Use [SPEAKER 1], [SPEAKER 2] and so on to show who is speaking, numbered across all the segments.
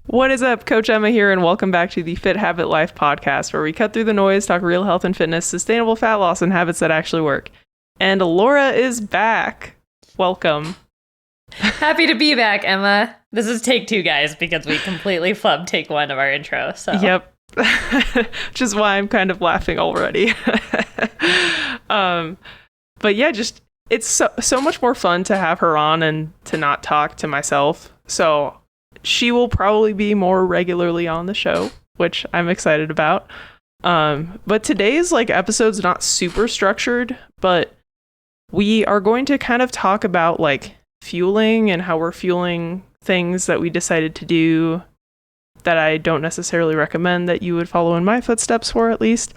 [SPEAKER 1] What is up? Coach Emma here, and welcome back to the Fit Habit Life podcast, where we cut through the noise, talk real health and fitness, sustainable fat loss, and habits that actually work. And Laura is back. Welcome.
[SPEAKER 2] Happy to be back, Emma. This is take two, guys, because we completely flubbed take one of our intro. So
[SPEAKER 1] Yep. Which is why I'm kind of laughing already. But yeah, just it's so much more fun to have her on and to not talk to myself. So she will probably be more regularly on the show, which I'm excited about. But today's episode's not super structured, but we are going to kind of talk about fueling and how we're fueling things that we decided to do that I don't necessarily recommend that you would follow in my footsteps for, at least.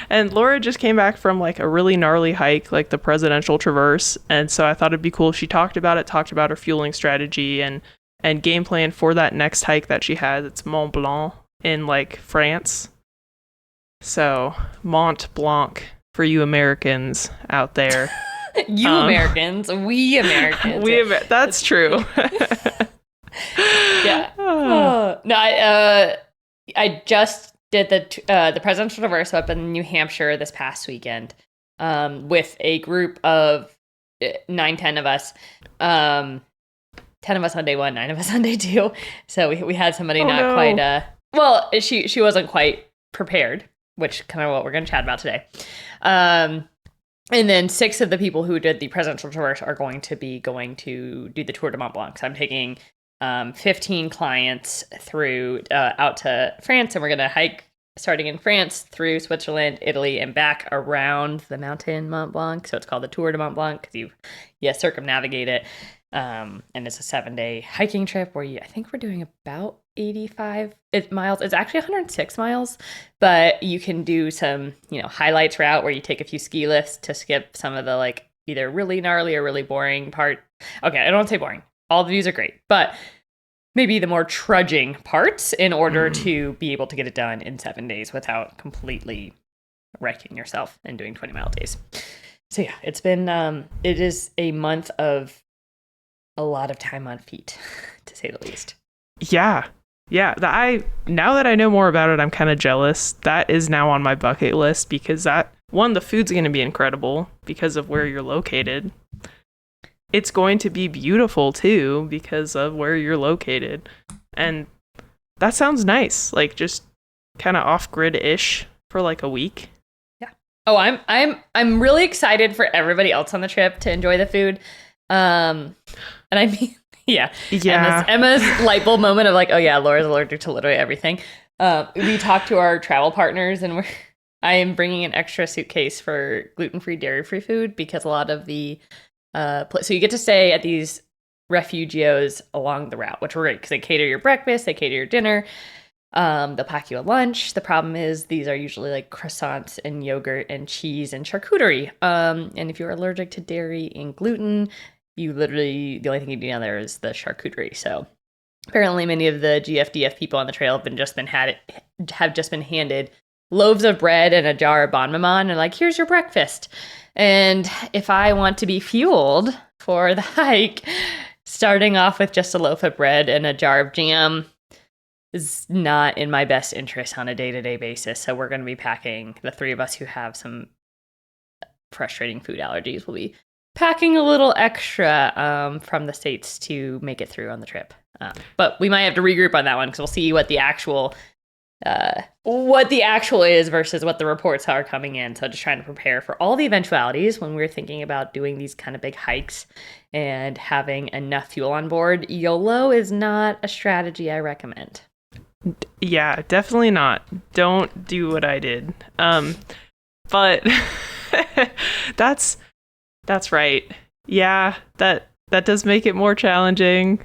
[SPEAKER 1] And Laura just came back from a really gnarly hike, like the Presidential Traverse. And so I thought it'd be cool if she talked about her fueling strategy and game plan for that next hike that she has. It's Mont Blanc in France. So Mont Blanc for you Americans out there.
[SPEAKER 2] You Americans, we Americans.
[SPEAKER 1] That's true.
[SPEAKER 2] Yeah. Oh. No, I just did the Presidential Traverse up in New Hampshire this past weekend with a group of 9-10 of us. 10 of us on day one, 9 of us on day two. So we had somebody quite well, she wasn't quite prepared, which kind of what we're going to chat about today. And then 6 of the people who did the Presidential Traverse are going to do the Tour de Mont Blanc. So I'm taking 15 clients through out to France, and we're going to hike starting in France through Switzerland, Italy, and back around the mountain Mont Blanc. So it's called the Tour de Mont Blanc because you circumnavigate it. And it's a 7-day hiking trip where I think we're doing about 85 miles. It's actually 106 miles, but you can do some, highlights route where you take a few ski lifts to skip some of the either really gnarly or really boring part. Okay, I don't want to say boring. All the views are great, but maybe the more trudging parts in order to be able to get it done in 7 days without completely wrecking yourself and doing 20-mile days. So yeah, it is a month of a lot of time on feet, to say the least.
[SPEAKER 1] Yeah. Now that I know more about it, I'm kind of jealous. That is now on my bucket list because the food's going to be incredible because of where you're located. It's going to be beautiful too because of where you're located. And that sounds nice. Just kind of off-grid-ish for a week.
[SPEAKER 2] Yeah. Oh, I'm really excited for everybody else on the trip to enjoy the food. And I mean, yeah. Emma's light bulb moment of oh yeah, Laura's allergic to literally everything. We talked to our travel partners, and I am bringing an extra suitcase for gluten-free, dairy-free food because a lot of the so you get to stay at these refugios along the route, which were great because they cater your breakfast, they cater your dinner, they'll pack you a lunch. The problem is these are usually croissants and yogurt and cheese and charcuterie. And if you're allergic to dairy and gluten, you literally, the only thing you do down there is the charcuterie. So apparently many of the GFDF people on the trail have just been handed loaves of bread and a jar of Bon Maman and here's your breakfast. And if I want to be fueled for the hike, starting off with just a loaf of bread and a jar of jam is not in my best interest on a day-to-day basis. So we're going to be packing, the 3 of us who have some frustrating food allergies will be packing a little extra from the States to make it through on the trip. But we might have to regroup on that one because we'll see what the actual is versus what the reports are coming in. So just trying to prepare for all the eventualities when we're thinking about doing these kind of big hikes and having enough fuel on board. YOLO is not a strategy I recommend.
[SPEAKER 1] Yeah, definitely not. Don't do what I did. But that's right. Yeah, that does make it more challenging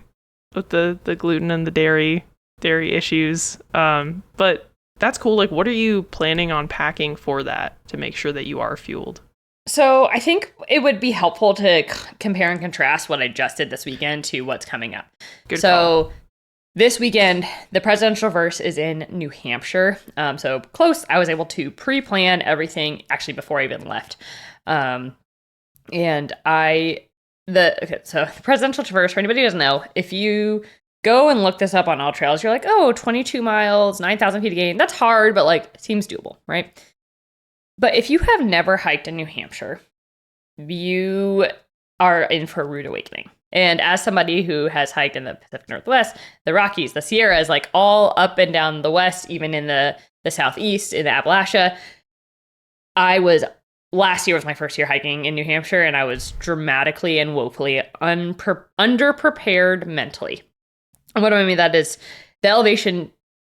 [SPEAKER 1] with the gluten and the dairy issues. But that's cool. What are you planning on packing for that to make sure that you are fueled?
[SPEAKER 2] So I think it would be helpful to compare and contrast what I just did this weekend to what's coming up.
[SPEAKER 1] Good call.
[SPEAKER 2] This weekend, the Presidential Traverse is in New Hampshire. So close. I was able to pre-plan everything actually before I even left. So the Presidential Traverse, for anybody who doesn't know, if you go and look this up on All Trails. You're like, oh, 22 miles, 9,000 feet of gain. That's hard, but like seems doable, right? But if you have never hiked in New Hampshire, you are in for a rude awakening. And as somebody who has hiked in the Pacific Northwest, the Rockies, the Sierras, like all up and down the West, even in the Southeast, in the Appalachia, last year was my first year hiking in New Hampshire, and I was dramatically and woefully underprepared mentally. And what do I mean? That is the elevation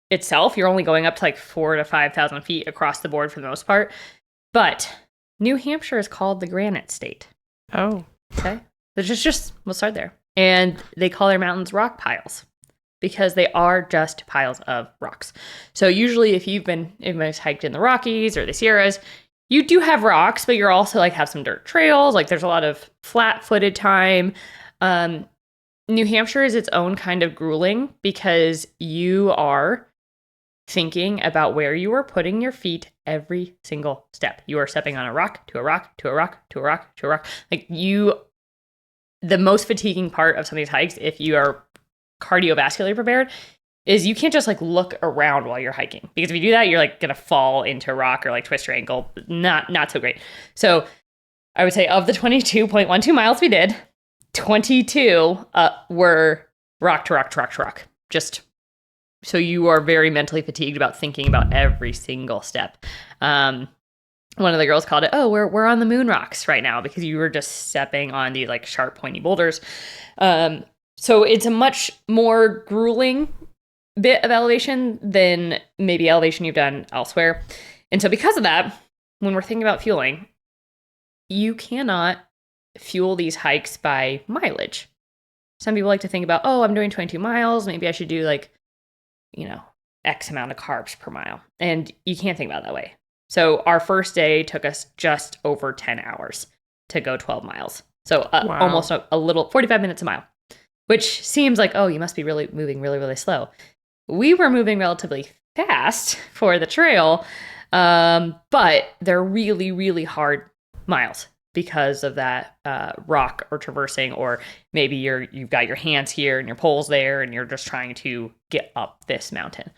[SPEAKER 2] itself. You're only going up to like 4,000 to 5,000 feet across the board for the most part. But New Hampshire is called the Granite State.
[SPEAKER 1] Oh.
[SPEAKER 2] Okay. We'll start there. And they call their mountains rock piles because they are just piles of rocks. So usually if you've hiked in the Rockies or the Sierras, you do have rocks, but you're also like have some dirt trails. Like there's a lot of flat-footed time. New Hampshire is its own kind of grueling because you are thinking about where you are putting your feet every single step. You are stepping on a rock to a rock to a rock to a rock to a rock. The most fatiguing part of some of these hikes, if you are cardiovascularly prepared, is you can't just like look around while you're hiking, because if you do that, you're like gonna fall into a rock or like twist your ankle. Not so great. So I would say of the 22.12 miles we did, 22 were rock to rock to rock to rock. Just so you are very mentally fatigued about thinking about every single step. One of the girls called it, oh, we're on the moon rocks right now, because you were just stepping on these like sharp, pointy boulders. So it's a much more grueling bit of elevation than maybe elevation you've done elsewhere. And so because of that, when we're thinking about fueling, you cannot fuel these hikes by mileage. Some people like to think about, oh, I'm doing 22 miles. Maybe I should do like, X amount of carbs per mile. And you can't think about it that way. So our first day took us just over 10 hours to go 12 miles. So
[SPEAKER 1] Wow.
[SPEAKER 2] Almost a little 45 minutes a mile, which seems like, oh, you must be really moving really, really slow. We were moving relatively fast for the trail, but they're really, really hard miles because of that rock or traversing, or maybe you've got your hands here and your poles there and you're just trying to get up this mountain.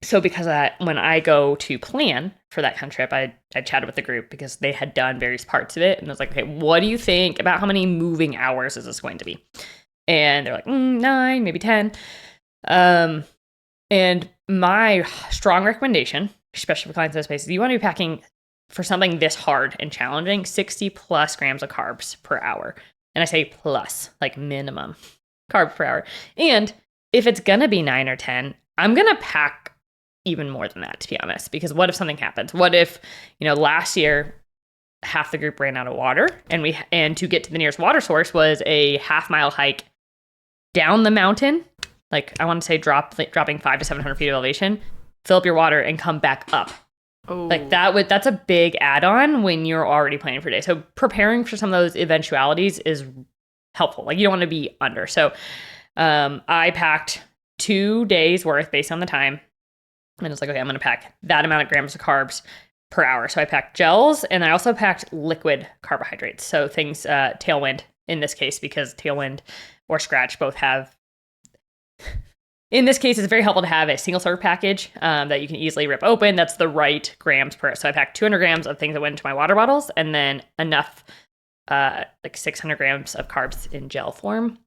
[SPEAKER 2] So because of that, when I go to plan for that kind of trip, I chatted with the group because they had done various parts of it. And I was like, okay, what do you think about how many moving hours is this going to be? And they're like, 9, maybe 10. And my strong recommendation, especially for clients in this space, is you want to be packing for something this hard and challenging, 60 plus grams of carbs per hour. And I say plus, like minimum carbs per hour. And if it's going to be 9 or 10, I'm going to pack even more than that, to be honest, because what if something happens? What if, last year half the group ran out of water, and to get to the nearest water source was a half-mile hike down the mountain, like I want to say dropping 500 to 700 feet of elevation, fill up your water and come back up.
[SPEAKER 1] Oh.
[SPEAKER 2] Like that's a big add-on when you're already planning for a day. So preparing for some of those eventualities is helpful. Like you don't want to be under. So I packed 2 days worth based on the time. And it's like, okay, I'm going to pack that amount of grams of carbs per hour. So I packed gels, and I also packed liquid carbohydrates. So things, Tailwind in this case, because Tailwind or Scratch both have, in this case, it's very helpful to have a single serve package that you can easily rip open. That's the right grams per. So I packed 200 grams of things that went into my water bottles, and then enough, like 600 grams of carbs in gel form.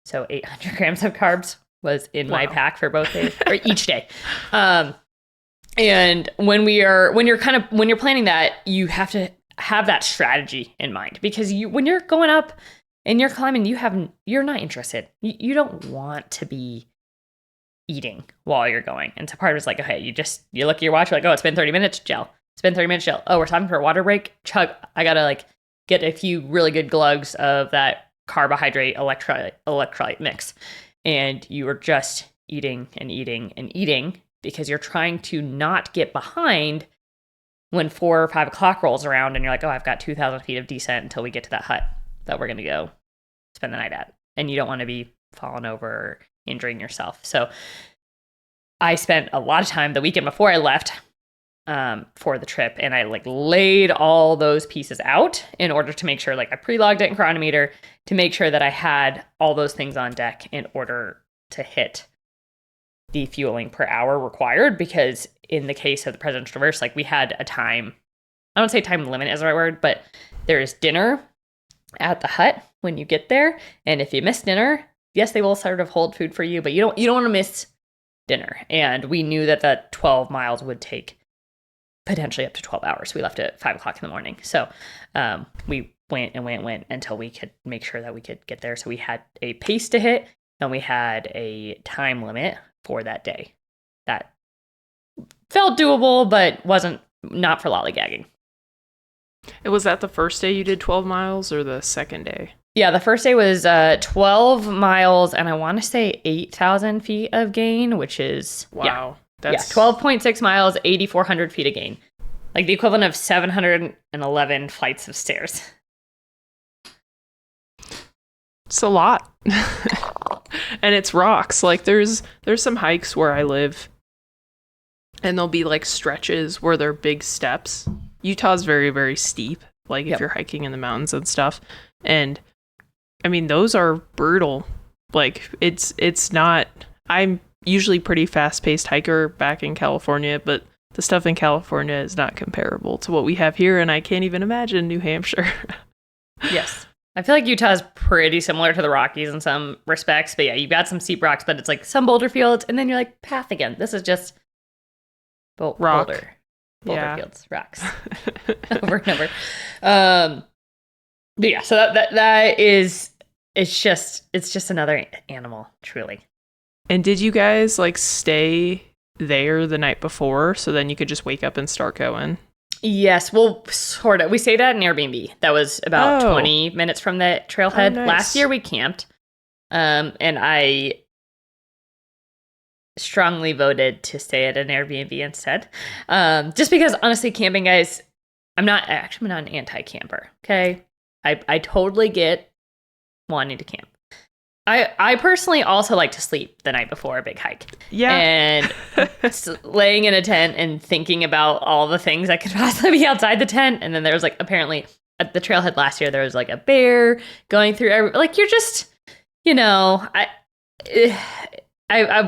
[SPEAKER 2] So 800 grams of carbs was in my pack for both days or each day. And when you're planning that, you have to have that strategy in mind, because when you're going up and you're climbing, you're not interested. You don't want to be eating while you're going. And so part of it's like, okay, you look at your watch, you're like, oh, it's been 30 minutes, gel. It's been 30 minutes, gel. Oh, we're stopping for a water break. Chug. I gotta like get a few really good glugs of that carbohydrate electrolyte mix. And you are just eating and eating and eating because you're trying to not get behind when 4 or 5 o'clock rolls around and you're like, oh, I've got 2,000 feet of descent until we get to that hut that we're going to go spend the night at. And you don't want to be falling over or injuring yourself. So I spent a lot of time the weekend before I left for the trip, and I like laid all those pieces out in order to make sure, like I pre-logged it in Chronometer to make sure that I had all those things on deck in order to hit the fueling per hour required. Because in the case of the Presidential Traverse, like we had a time, I don't say time limit is the right word, but there is dinner at the hut when you get there, and if you miss dinner, yes, they will sort of hold food for you, but you don't want to miss dinner. And we knew that the 12 miles would take potentially up to 12 hours. We left at 5 o'clock in the morning. So we went until we could make sure that we could get there. So we had a pace to hit, and we had a time limit for that day. That felt doable, but not for lollygagging.
[SPEAKER 1] Was that the first day you did 12 miles or the second day?
[SPEAKER 2] Yeah, the first day was 12 miles, and I want to say 8,000 feet of gain, which is...
[SPEAKER 1] Wow.
[SPEAKER 2] Yeah, 12.6 miles, 8,400 feet of gain. Like the equivalent of 711 flights of stairs.
[SPEAKER 1] It's a lot. And it's rocks. Like there's some hikes where I live, and there'll be like stretches where they're big steps. Utah's very, very steep, like if you're hiking in the mountains and stuff. And I mean, those are brutal. Like it's not, I'm usually pretty fast-paced hiker back in California, but the stuff in California is not comparable to what we have here, and I can't even imagine New Hampshire.
[SPEAKER 2] Yes. I feel like Utah is pretty similar to the Rockies in some respects, but yeah, you've got some steep rocks, but it's like some boulder fields, and then you're like, path again. This is just boulder fields, rocks, over and over. But yeah, so that is, it's just another animal, truly.
[SPEAKER 1] And did you guys like stay there the night before so then you could just wake up and start going?
[SPEAKER 2] Yes, well, sort of. We stayed at an Airbnb that was about 20 minutes from the trailhead.
[SPEAKER 1] Nice.
[SPEAKER 2] Last year we camped, and I strongly voted to stay at an Airbnb instead. Just because, honestly, camping, guys, I'm not an anti-camper, okay? I totally get wanting to camp. I personally also like to sleep the night before a big hike.
[SPEAKER 1] Yeah.
[SPEAKER 2] And laying in a tent and thinking about all the things that could possibly be outside the tent. And then there was like, apparently at the trailhead last year, there was like a bear going through like, you're just, I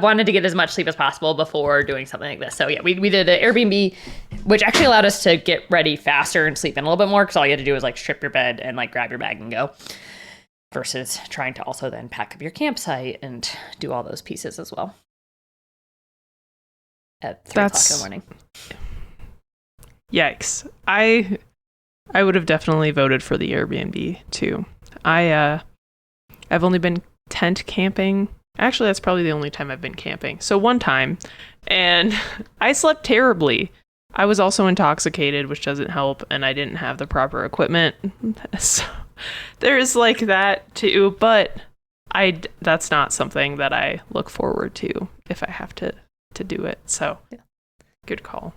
[SPEAKER 2] wanted to get as much sleep as possible before doing something like this. So yeah, we did an Airbnb, which actually allowed us to get ready faster and sleep in a little bit more, because all you had to do was like strip your bed and like grab your bag and go. Versus trying to also then pack up your campsite and do all those pieces as well. At 3 o'clock in the morning.
[SPEAKER 1] Yikes. I would have definitely voted for the Airbnb too. I've only been tent camping. Actually, that's probably the only time I've been camping. So one time, and I slept terribly. I was also intoxicated, which doesn't help, and I didn't have the proper equipment. So there's like that too, but that's not something that I look forward to if I have to do it. So yeah. Good call.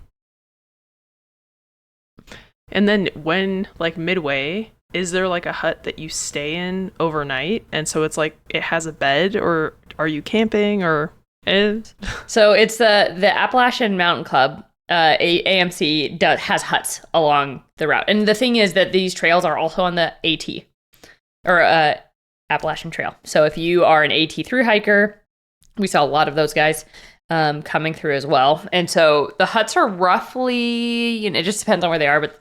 [SPEAKER 1] And then when like midway, is there like a hut that you stay in overnight? And so it's like it has a bed, or are you camping, or is?
[SPEAKER 2] So it's the Appalachian Mountain Club. AMC has huts along the route. And the thing is that these trails are also on the AT, or Appalachian Trail. So if you are an AT through hiker, we saw a lot of those guys coming through as well. And so the huts are roughly, it just depends on where they are, but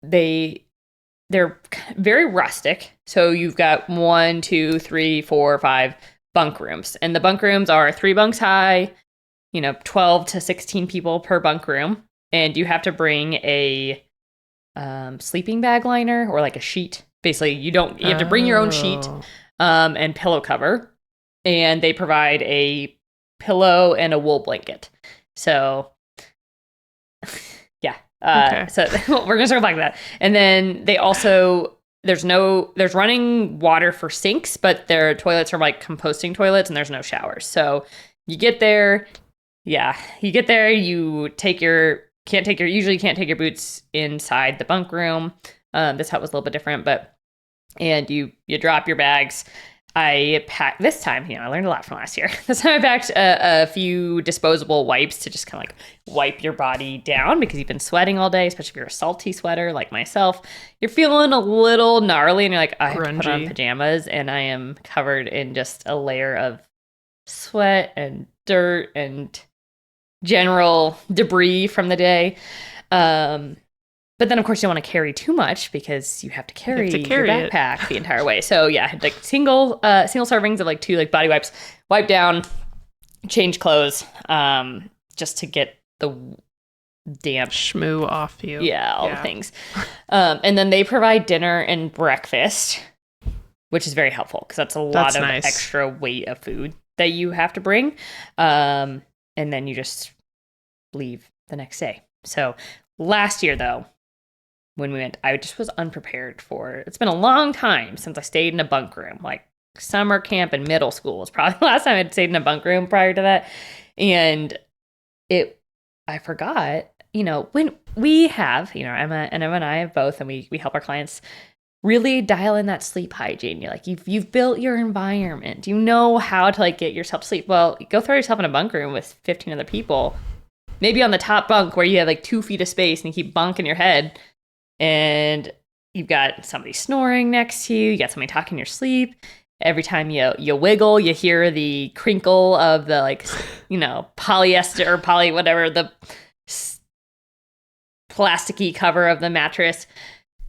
[SPEAKER 2] they're very rustic. So you've got 1, 2, 3, 4, 5 bunk rooms. And the bunk rooms are 3 bunks high, 12 to 16 people per bunk room. And you have to bring a sleeping bag liner or like a sheet. Basically, you have to bring your own sheet and pillow cover. And they provide a pillow and a wool blanket. So, yeah.
[SPEAKER 1] Okay.
[SPEAKER 2] So we're going to circle back to that. And then they also, there's running water for sinks, but their toilets are like composting toilets, and there's no showers. So you get there. Yeah, you get there, you usually can't take your boots inside the bunk room. This hut was a little bit different, and you drop your bags I packed this time, I learned a lot from last year. This time I packed a few disposable wipes to just kind of like wipe your body down because you've been sweating all day, especially if you're a salty sweater like myself. You're feeling a little gnarly and you're like, I have to put on pajamas and I am covered in just a layer of sweat and dirt and general debris from the day. But then, of course, you don't want to carry too much because you have to carry your backpack the entire way. So yeah, I had like single servings of like 2 like body wipes, wipe down, change clothes, just to get the damp
[SPEAKER 1] schmoo off you.
[SPEAKER 2] Yeah, all the things. And then they provide dinner and breakfast, which is very helpful because that's a lot of extra weight of food that you have to bring. And then you just leave the next day. So last year, though, when we went, I just was unprepared for it. It's been a long time since I stayed in a bunk room. Like summer camp in middle school was probably the last time I'd stayed in a bunk room prior to that. And I forgot, when we have, Emma and I have both, and we help our clients really dial in that sleep hygiene. You're like, you've built your environment. You know how to like get yourself to sleep. Well, go throw yourself in a bunk room with 15 other people, maybe on the top bunk where you have like 2 feet of space and you keep bonking your head. And you've got somebody snoring next to you. You got somebody talking in your sleep. Every time you wiggle, you hear the crinkle of the like, polyester or whatever, the plasticky cover of the mattress.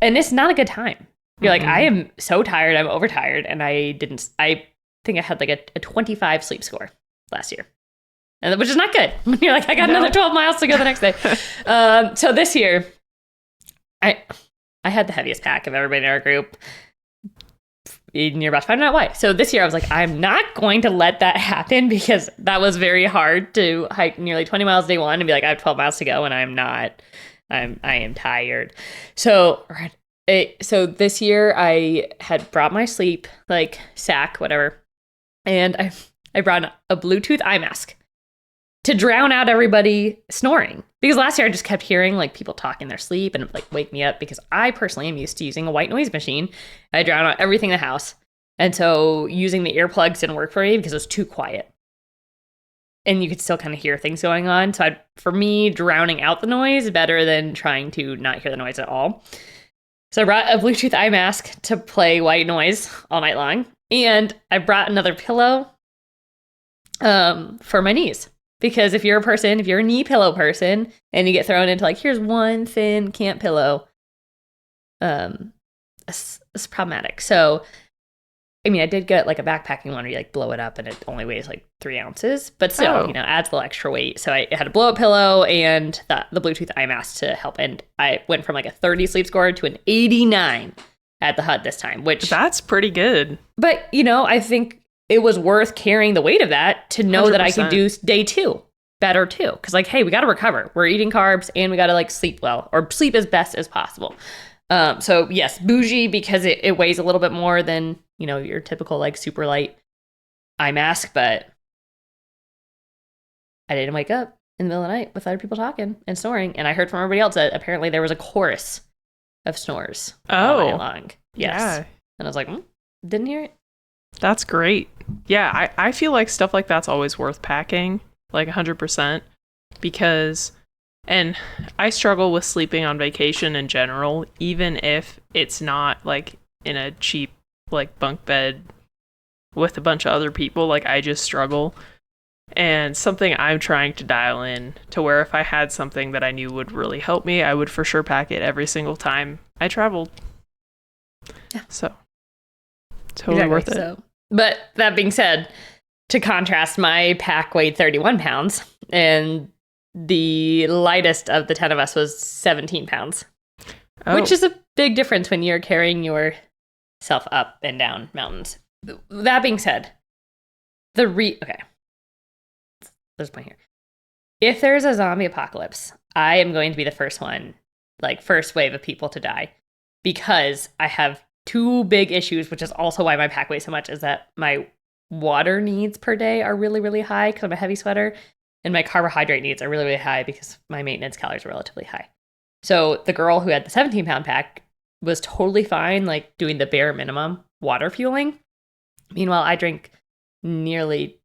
[SPEAKER 2] And it's not a good time. You're like, I am so tired. I'm overtired. And I think I had like a 25 sleep score last year. And which is not good. You're like, I got another 12 miles to go the next day. So this year, I had the heaviest pack of everybody in our group. And you're about to find out why. So this year I was like, I'm not going to let that happen because that was very hard to hike nearly 20 miles day one and be like, I have 12 miles to go and I am tired. So this year I had brought my sleep like sack, whatever. And I brought a Bluetooth eye mask to drown out everybody snoring. Because last year I just kept hearing like people talk in their sleep and it like wake me up because I personally am used to using a white noise machine. I drown out everything in the house. And so using the earplugs didn't work for me because it was too quiet. And you could still kind of hear things going on. So for me, drowning out the noise is better than trying to not hear the noise at all. So I brought a Bluetooth eye mask to play white noise all night long. And I brought another pillow for my knees. Because if you're a knee pillow person and you get thrown into like, here's one thin camp pillow, it's problematic. So, I mean, I did get like a backpacking one where you like blow it up and it only weighs like 3 ounces, but still, adds a little extra weight. So I had a blow up pillow and the Bluetooth eye mask to help. And I went from like a 30 sleep score to an 89 at the hut this time, which
[SPEAKER 1] that's pretty good.
[SPEAKER 2] But, I think it was worth carrying the weight of that to know 100%. That I could do day 2 better too. Because like, hey, we got to recover. We're eating carbs and we got to like sleep well or sleep as best as possible. So yes, bougie because it weighs a little bit more than, your typical like super light eye mask. But I didn't wake up in the middle of the night with other people talking and snoring. And I heard from everybody else that apparently there was a chorus of snores all night long. Yes. Yeah. And I was like, didn't hear it.
[SPEAKER 1] That's great. Yeah, I feel like stuff like that's always worth packing, like 100%, because, and I struggle with sleeping on vacation in general, even if it's not like in a cheap like bunk bed with a bunch of other people, like I just struggle. And something I'm trying to dial in to where if I had something that I knew would really help me, I would for sure pack it every single time I traveled. Yeah. So. Totally worth it. So.
[SPEAKER 2] But that being said, to contrast, my pack weighed 31 pounds and the lightest of the 10 of us was 17 pounds, which is a big difference when you're carrying yourself up and down mountains. That being said, okay, there's a point here. If there's a zombie apocalypse, I am going to be the first one, like first wave of people to die, because I have 2 big issues, which is also why my pack weighs so much, is that my water needs per day are really, really high because I'm a heavy sweater, and my carbohydrate needs are really, really high because my maintenance calories are relatively high. So the girl who had the 17-pound pack was totally fine, like doing the bare minimum water fueling. Meanwhile, I drink nearly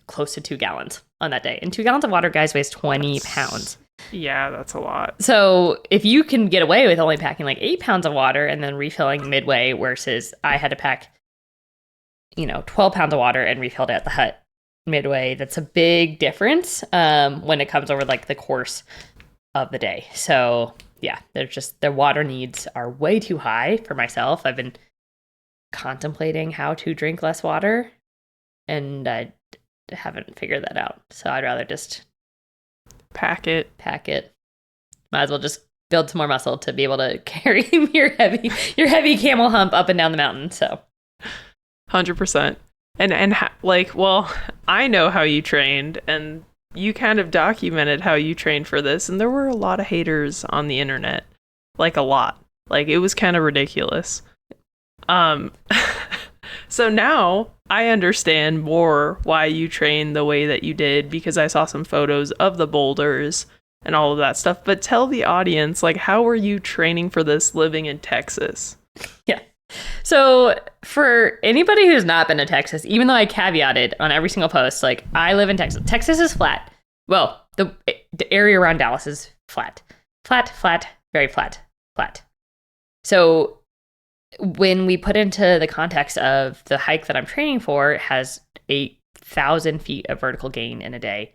[SPEAKER 2] close to 2 gallons on that day. And 2 gallons of water, guys, weighs 20 pounds.
[SPEAKER 1] Yeah, that's a lot.
[SPEAKER 2] So if you can get away with only packing like 8 pounds of water and then refilling midway versus I had to pack, 12 pounds of water and refilled it at the hut midway, that's a big difference when it comes over like the course of the day. So yeah, their water needs are way too high for myself. I've been contemplating how to drink less water and I haven't figured that out. So I'd rather just
[SPEAKER 1] pack it.
[SPEAKER 2] Might as well just build some more muscle to be able to carry your heavy camel hump up and down the mountain. So
[SPEAKER 1] 100%. Well, I know how you trained, and you kind of documented how you trained for this, and there were a lot of haters on the internet. Like, a lot. Like, it was kind of ridiculous. So now I understand more why you trained the way that you did, because I saw some photos of the boulders and all of that stuff. But tell the audience, like, how were you training for this living in Texas?
[SPEAKER 2] Yeah. So for anybody who's not been to Texas, even though I caveated on every single post, like, I live in Texas. Texas is flat. Well, the area around Dallas is flat. Flat, very flat. So when we put into the context of the hike that I'm training for, it has 8,000 feet of vertical gain in a day.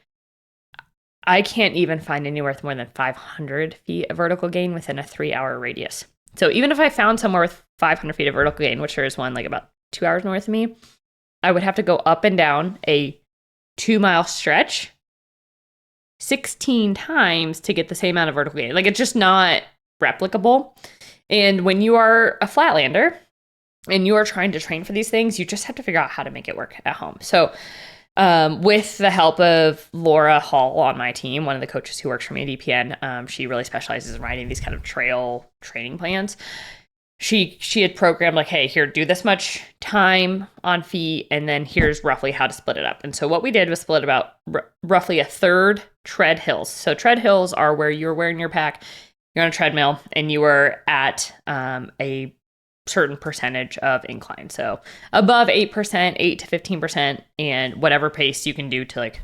[SPEAKER 2] I can't even find anywhere with more than 500 feet of vertical gain within a 3-hour radius. So even if I found somewhere with 500 feet of vertical gain, which there is one like about 2 hours north of me, I would have to go up and down a 2-mile stretch 16 times to get the same amount of vertical gain. Like, it's just not replicable. And when you are a flatlander and you are trying to train for these things, you just have to figure out how to make it work at home. So with the help of Laura Hall on my team, one of the coaches who works for me at DPN, she really specializes in writing these kind of trail training plans. She had programmed like, hey, here, do this much time on feet, and then here's roughly how to split it up. And so what we did was split about roughly a third tread hills. So tread hills are where you're wearing your pack, you're on a treadmill, and you are at a certain percentage of incline. So above 8%, 8 to 15%, and whatever pace you can do to like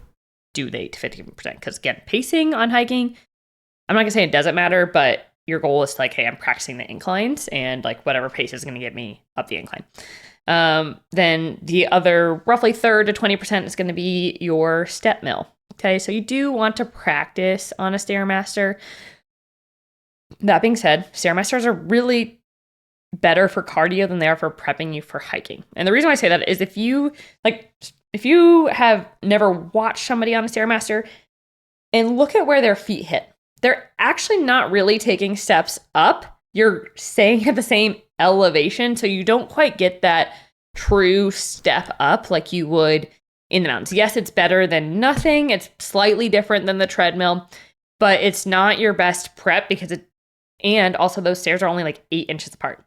[SPEAKER 2] do the 8 to 15%. Because again, pacing on hiking, I'm not gonna say it doesn't matter, but your goal is like, hey, I'm practicing the inclines, and like whatever pace is gonna get me up the incline. Then the other roughly third to 20% is gonna be your step mill. Okay, so you do want to practice on a Stairmaster. That being said, Stairmasters are really better for cardio than they are for prepping you for hiking. And the reason why I say that is if you have never watched somebody on a Stairmaster and look at where their feet hit, they're actually not really taking steps up. You're staying at the same elevation, so you don't quite get that true step up like you would in the mountains. Yes, it's better than nothing. It's slightly different than the treadmill, but it's not your best prep and also those stairs are only like 8 inches apart.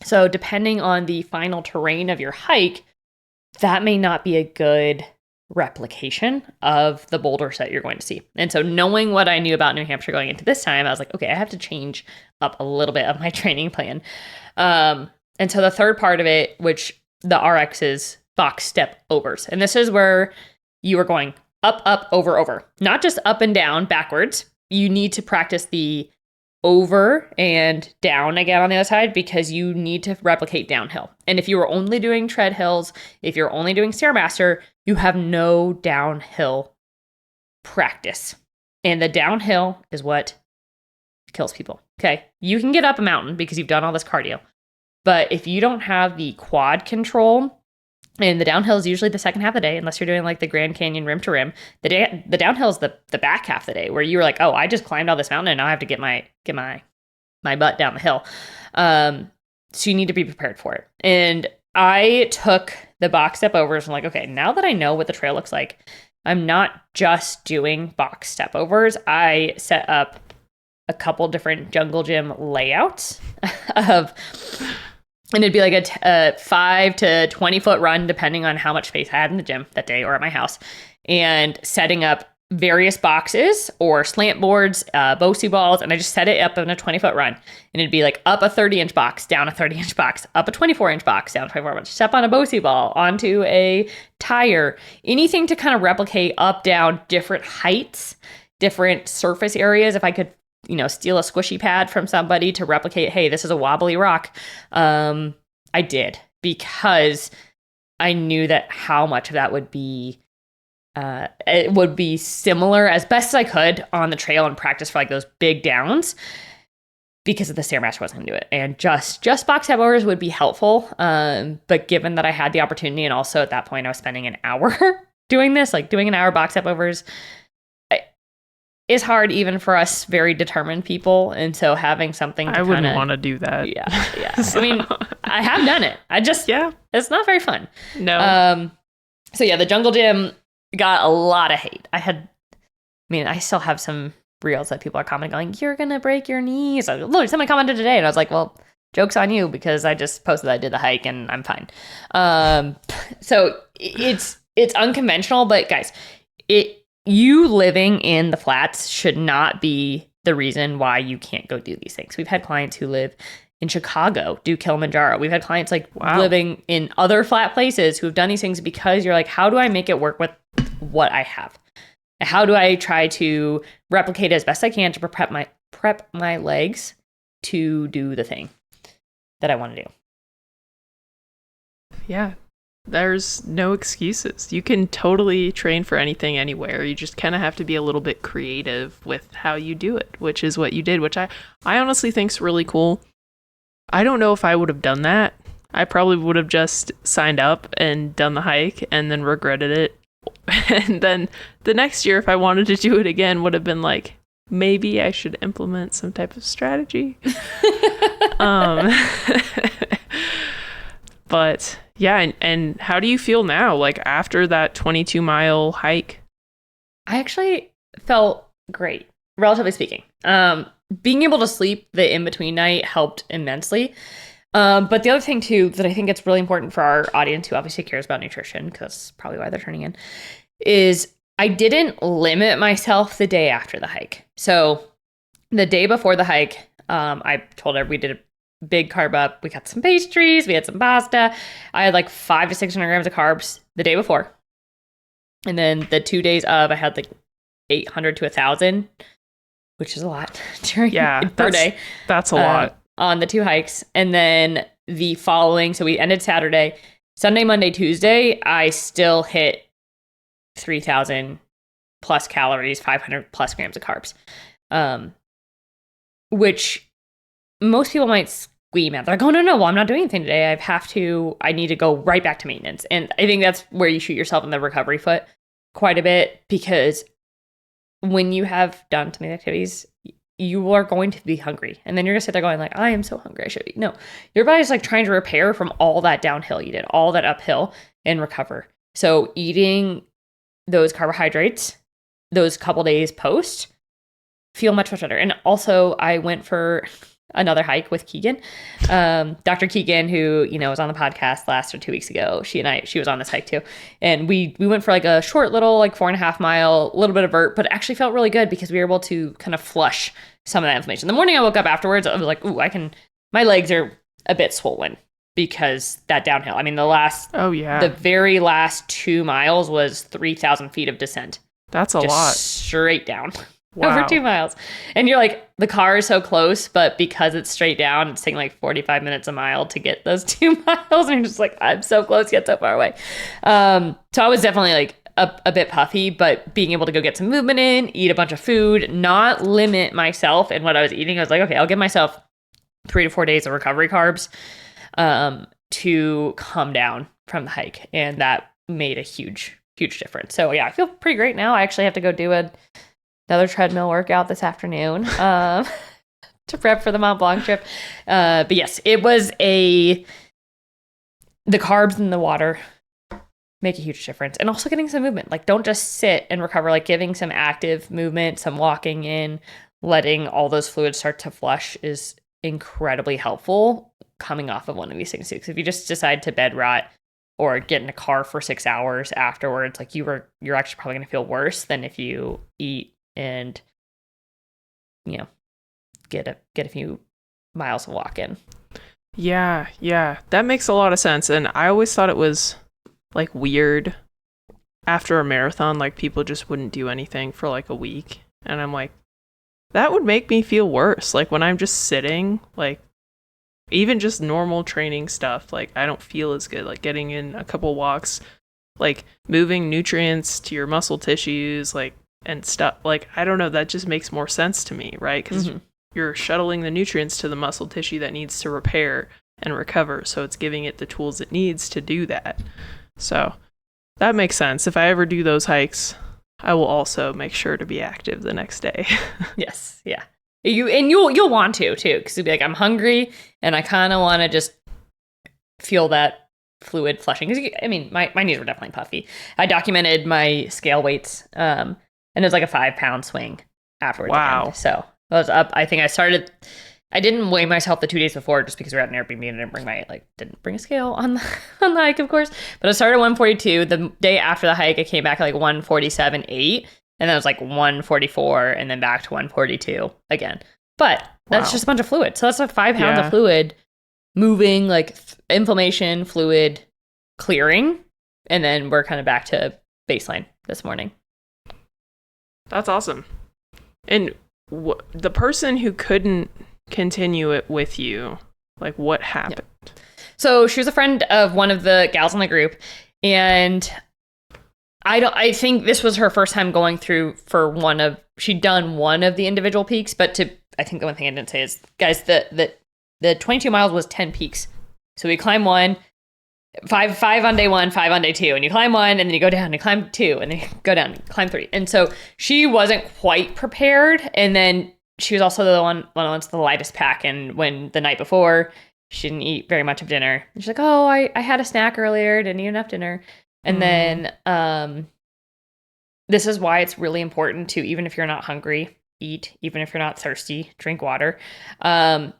[SPEAKER 2] So depending on the final terrain of your hike, that may not be a good replication of the boulder set you're going to see. And so knowing what I knew about New Hampshire going into this time, I was like, okay, I have to change up a little bit of my training plan. And so the third part of it, which the RX is box step overs. And this is where you are going up, over, not just up and down backwards. You need to practice the over and down again on the other side because you need to replicate downhill. And if you are only doing tread hills, if you're only doing Stairmaster, you have no downhill practice. And the downhill is what kills people. Okay. You can get up a mountain because you've done all this cardio. But if you don't have the quad control, and the downhill is usually the second half of the day, unless you're doing like the Grand Canyon rim to rim. The downhill is the back half of the day where you're like, oh, I just climbed all this mountain and now I have to get my butt down the hill. So you need to be prepared for it. And I took the box step overs and like, okay, now that I know what the trail looks like, I'm not just doing box step overs. I set up a couple different jungle gym layouts and it'd be like a 5 to 20 foot run, depending on how much space I had in the gym that day or at my house, and setting up various boxes or slant boards, BOSU balls, and I just set it up in a 20-foot run. And it'd be like up a 30-inch box, down a 30-inch box, up a 24-inch box, down a 24-inch, step on a BOSU ball, onto a tire, anything to kind of replicate up, down, different heights, different surface areas. If I could, steal a squishy pad from somebody to replicate, hey, this is a wobbly rock, I did, because I knew that how much of that would be it would be similar as best as I could on the trail and practice for like those big downs, because of the Stairmaster wasn't going to do it. And just box step overs would be helpful. But given that I had the opportunity, and also at that point I was spending an hour doing this, like doing an hour box step overs is hard even for us very determined people. And so having something to
[SPEAKER 1] I wouldn't want to do that.
[SPEAKER 2] Yeah.
[SPEAKER 1] So-
[SPEAKER 2] I mean, I have done it. It's not very fun.
[SPEAKER 1] No.
[SPEAKER 2] So yeah, the jungle gym got a lot of hate. I still have some reels that people are commenting going, you're gonna break your knees. Look, somebody commented today, and I was like, well, joke's on you, because I just posted that I did the hike and I'm fine. So it's unconventional, but guys, you living in the flats should not be the reason why you can't go do these things. We've had clients who live in Chicago do Kilimanjaro. We've had clients living in other flat places who have done these things, because you're like, how do I make it work with what I have? How do I try to replicate it as best I can to prep my legs to do the thing that I want to do?
[SPEAKER 1] Yeah. There's no excuses. You can totally train for anything anywhere. You just kind of have to be a little bit creative with how you do it, which is what you did, which I honestly think is really cool. I don't know if I would have done that. I probably would have just signed up and done the hike and then regretted it. And then the next year, if I wanted to do it again, would have been like, maybe I should implement some type of strategy. But yeah, and how do you feel now, like after that 22-mile hike?
[SPEAKER 2] I actually felt great, relatively speaking. Being able to sleep the in-between night helped immensely. But the other thing too that I think it's really important for our audience, who obviously cares about nutrition, because that's probably why they're turning in, is I didn't limit myself the day after the hike. So the day before the hike, I told her we did a big carb up. We got some pastries, we had some pasta. I had like 500 to 600 grams of carbs the day before. And then the 2 days of, I had like 800 to 1,000, which is a lot per day.
[SPEAKER 1] That's a lot.
[SPEAKER 2] On the 2 hikes. And then the following, so we ended Saturday, Sunday, Monday, Tuesday, I still hit 3,000 plus calories, 500 plus grams of carbs. Which most people might squeam at. They're like, oh, no, well, I'm not doing anything today. I need to go right back to maintenance. And I think that's where you shoot yourself in the recovery foot quite a bit, because when you have done some of the activities, you are going to be hungry. And then you're going to sit there going like, I am so hungry, I should eat. No, your body's like trying to repair from all that downhill you did, all that uphill, and recover. So eating those carbohydrates, those couple days post, feel much better. And also I went for another hike with Keegan. Dr. Keegan, who, was on the podcast last or 2 weeks ago, she was on this hike too. And we went for like a short little, like 4.5 mile, little bit of vert, but it actually felt really good because we were able to kind of flush some of that inflammation. The morning I woke up afterwards, I was like, ooh, my legs are a bit swollen because that downhill. I mean, the very last 2 miles was 3,000 feet of descent.
[SPEAKER 1] That's a lot.
[SPEAKER 2] Straight down.
[SPEAKER 1] Wow.
[SPEAKER 2] Over 2 miles. And you're like, the car is so close, but because it's straight down, it's taking like 45 minutes a mile to get those 2 miles. And you're just like, I'm so close yet so far away. So I was definitely like a bit puffy, but being able to go get some movement in, eat a bunch of food, not limit myself in what I was eating. I was like, okay, I'll give myself 3 to 4 days of recovery carbs to come down from the hike. And that made a huge, huge difference. So yeah, I feel pretty great now. I actually have to go do another treadmill workout this afternoon to prep for the Mont Blanc trip. But yes, it was the carbs and the water make a huge difference. And also getting some movement. Like, don't just sit and recover, like giving some active movement, some walking in, letting all those fluids start to flush is incredibly helpful coming off of one of these things too. Because if you just decide to bed rot or get in a car for 6 hours afterwards, like you're actually probably going to feel worse than if you eat and, you know, get a few miles of walk in.
[SPEAKER 1] Yeah, that makes a lot of sense. And I always thought it was like weird after a marathon, like people just wouldn't do anything for like a week. And I'm like, that would make me feel worse. Like when I'm just sitting, like even just normal training stuff, like I don't feel as good. Like getting in a couple walks, like moving nutrients to your muscle tissues, like and stuff. Like I don't know, that just makes more sense to me, right? Because you're shuttling the nutrients to the muscle tissue that needs to repair and recover. So it's giving it the tools it needs to do that. So that makes sense. If I ever do those hikes, I will also make sure to be active the next day.
[SPEAKER 2] Yes. Yeah. You'll want to too, because you'll be like, I'm hungry and I kind of want to just feel that fluid flushing. Because I mean, my knees were definitely puffy. I documented my scale weights, and it was like a 5-pound swing afterwards.
[SPEAKER 1] Wow.
[SPEAKER 2] Again. So I was up. I think I didn't weigh myself the 2 days before just because we were at an Airbnb and I didn't bring a scale on the hike, of course. But I started at 142. The day after the hike, I came back at like 147.8, and then it was like 144, and then back to 142 again. But that's just a bunch of fluid. So that's like 5 pounds of fluid moving, like inflammation, fluid clearing, and then we're kind of back to baseline this morning.
[SPEAKER 1] That's awesome. And the person who couldn't continue it with you, like what happened?
[SPEAKER 2] Yeah. So she was a friend of one of the gals in the group, and I think this was her first time going through she'd done one of the individual peaks, but I think the one thing I didn't say is, guys, the 22 miles was 10 peaks. So we climb one, five on day one, 5 on day 2, and you climb one, and then you go down and you climb 2, and then you go down and climb 3. And so she wasn't quite prepared, and then she was also one of the ones with the lightest pack. And when the night before, she didn't eat very much of dinner. And she's like, oh, I had a snack earlier, didn't eat enough dinner. And then this is why it's really important to, even if you're not hungry, eat. Even if you're not thirsty, drink water. And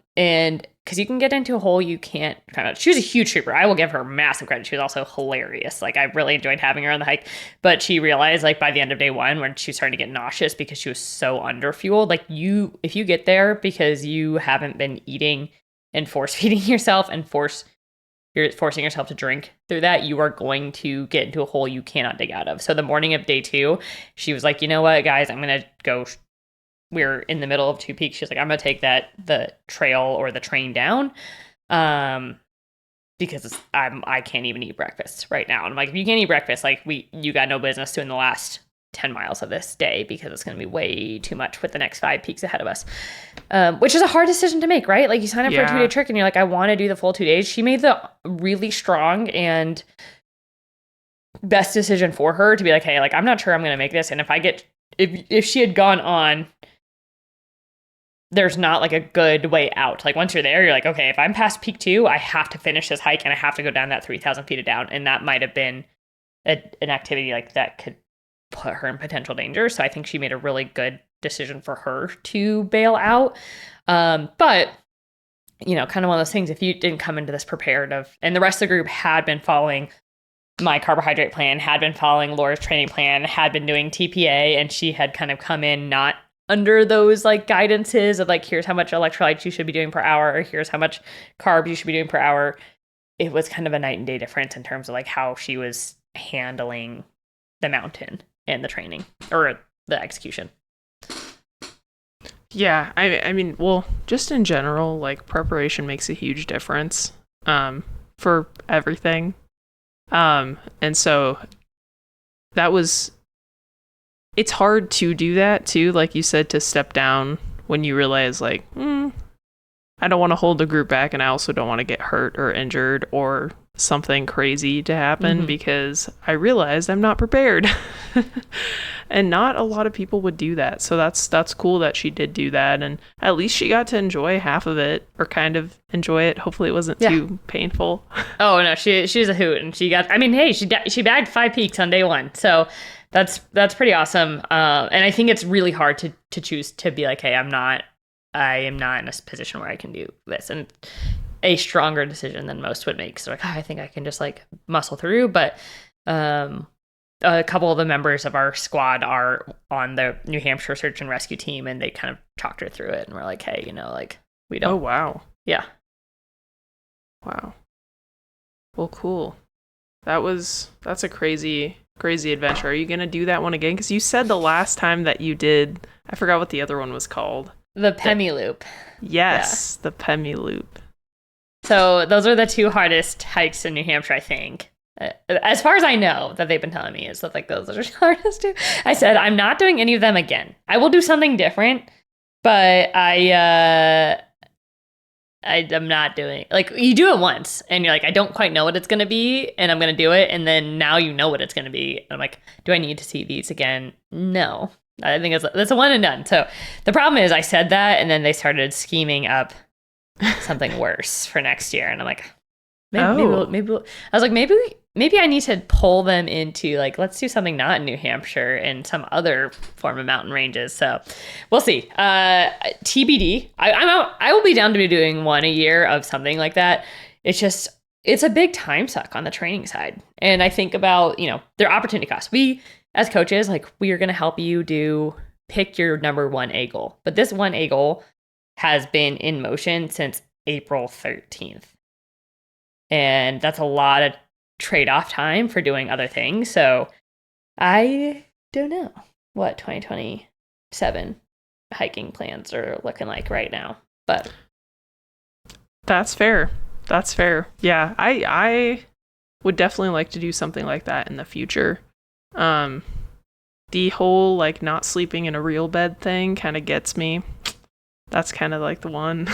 [SPEAKER 2] because you can get into a hole you can't come out. She was a huge trooper. I will give her massive credit. She was also hilarious. Like I really enjoyed having her on the hike. But she realized, like by the end of day 1, when she was starting to get nauseous because she was so underfueled, like if you get there because you haven't been eating and force feeding yourself and you're forcing yourself to drink through that, you are going to get into a hole you cannot dig out of. So the morning of day 2, she was like, you know what, guys, I'm going to go. We're in the middle of 2 peaks. She's like, I'm going to take the trail or the train down because I can't even eat breakfast right now. And I'm like, if you can't eat breakfast, like you got no business doing the last 10 miles of this day because it's going to be way too much with the next 5 peaks ahead of us, which is a hard decision to make, right? Like you sign up for a 2-day trek and you're like, I want to do the full 2 days. She made the really strong and best decision for her to be like, hey, like, I'm not sure I'm going to make this. And if she had gone on, there's not like a good way out. Like once you're there, you're like, okay, if I'm past peak 2, I have to finish this hike and I have to go down that 3,000 feet down. And that might have been an activity like that could put her in potential danger. So I think she made a really good decision for her to bail out. But you know, kind of one of those things, if you didn't come into this prepared and the rest of the group had been following my carbohydrate plan, had been following Laura's training plan, had been doing TPA, and she had kind of come in not under those like guidances of like, here's how much electrolytes you should be doing per hour, or here's how much carbs you should be doing per hour. It was kind of a night and day difference in terms of like how she was handling the mountain and the training or the execution.
[SPEAKER 1] Yeah, I mean, well, just in general, like preparation makes a huge difference for everything. And so it's hard to do that too, like you said, to step down when you realize like, I don't want to hold the group back, and I also don't want to get hurt or injured or something crazy to happen because I realized I'm not prepared. And not a lot of people would do that. So that's cool that she did do that, and at least she got to enjoy half of it, or kind of enjoy it. Hopefully it wasn't too painful. Oh
[SPEAKER 2] no, she's a hoot, and she bagged 5 peaks on day 1. So that's pretty awesome. And I think it's really hard to choose to be like, hey, I am not in a position where I can do this. And a stronger decision than most would make. So like, I think I can just like muscle through. But a couple of the members of our squad are on the New Hampshire search and rescue team, and they kind of talked her through it. And we're like, hey, like we don't.
[SPEAKER 1] Oh, wow.
[SPEAKER 2] Yeah.
[SPEAKER 1] Wow. Well, cool. That's a crazy adventure. Are you going to do that one again? Because you said the last time that you did, I forgot what the other one was called.
[SPEAKER 2] The Pemi Loop.
[SPEAKER 1] Yes, the Pemi Loop.
[SPEAKER 2] So those are the two hardest hikes in New Hampshire, I think. As far as I know, that they've been telling me is that like those are the hardest too. I said I'm not doing any of them again. I will do something different, but I'm not doing like you do it once and you're like I don't quite know what it's gonna be and I'm gonna do it and then now you know what it's gonna be. And I'm like, do I need to see these again? No, I think that's a one and done. So the problem is I said that and then they started scheming up something worse for next year and I'm like, maybe I was like maybe I need to pull them into like let's do something not in New Hampshire and some other form of mountain ranges. So we'll see. TBD. I will be down to be doing one a year of something like that. It's a big time suck on the training side. And I think about their opportunity costs. We as coaches we are going to help you pick your number 1A goal. But this 1A goal has been in motion since April 13th. And that's a lot of trade-off time for doing other things. So I don't know what 2027 hiking plans are looking like right now. But
[SPEAKER 1] that's fair. Yeah, I would definitely like to do something like that in the future. The whole not sleeping in a real bed thing kind of gets me. That's kind of like the one.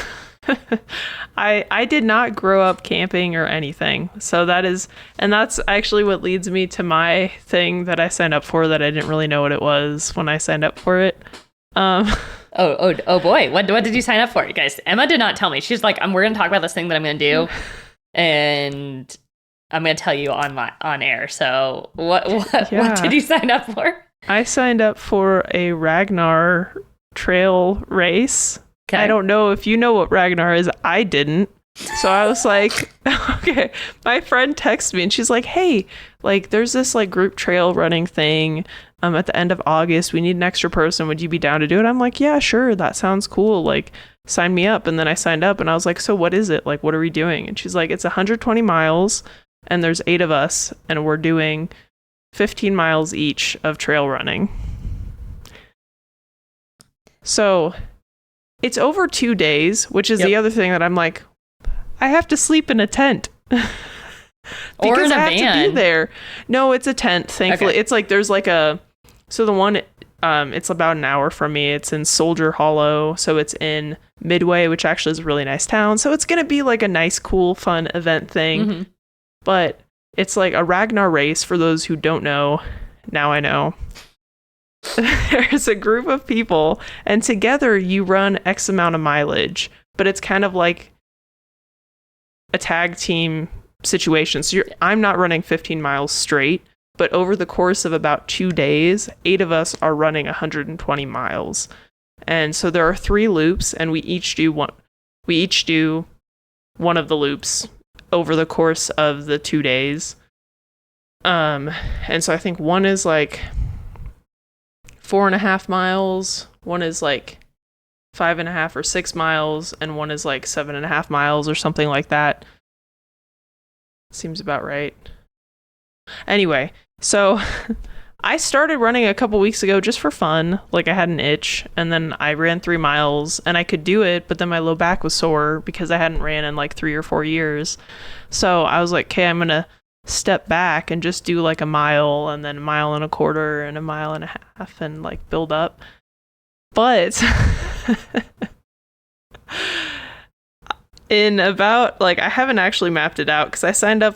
[SPEAKER 1] I did not grow up camping or anything. So that's actually what leads me to my thing that I signed up for that I didn't really know what it was when I signed up for it.
[SPEAKER 2] Oh boy. What did you sign up for? You guys, Emma did not tell me. She's like, we're going to talk about this thing that I'm going to do. And I'm going to tell you on air. So what did you sign up for?
[SPEAKER 1] I signed up for a Ragnar trail race. Okay. I don't know if you know what Ragnar is. I didn't. So I was like, okay. My friend texted me and she's like, hey, there's this group trail running thing at the end of August. We need an extra person. Would you be down to do it? I'm like, yeah, sure. That sounds cool. Sign me up. And then I signed up and I was like, so what is it? What are we doing? And she's like, it's 120 miles and there's 8 of us and we're doing 15 miles each of trail running. So it's over 2 days, which is the other thing that I'm like, I have to sleep in a tent.
[SPEAKER 2] Or in a van.
[SPEAKER 1] I have to be there. No, it's a tent, thankfully. Okay. It's there's so the one, it's about an hour from me. It's in Soldier Hollow. So it's in Midway, which actually is a really nice town. So it's going to be a nice, cool, fun event thing. Mm-hmm. But it's a Ragnar race for those who don't know. Now I know. There's a group of people and together you run X amount of mileage, but it's kind of like a tag team situation. So I'm not running 15 miles straight, but over the course of about 2 days, 8 of us are running 120 miles. And so there are 3 loops and we each do one of the loops over the course of the 2 days. And so I think one is 4.5 miles, one is 5.5 or 6 miles, and one is 7.5 miles or something like that. Seems about right. Anyway, so I started running a couple weeks ago just for fun. I had an itch, and then I ran 3 miles, and I could do it, but then my low back was sore because I hadn't ran in 3 or 4 years. So I was like, okay, I'm going to step back and just do a mile and then a mile and a quarter and a mile and a half and build up. But in about I haven't actually mapped it out because I signed up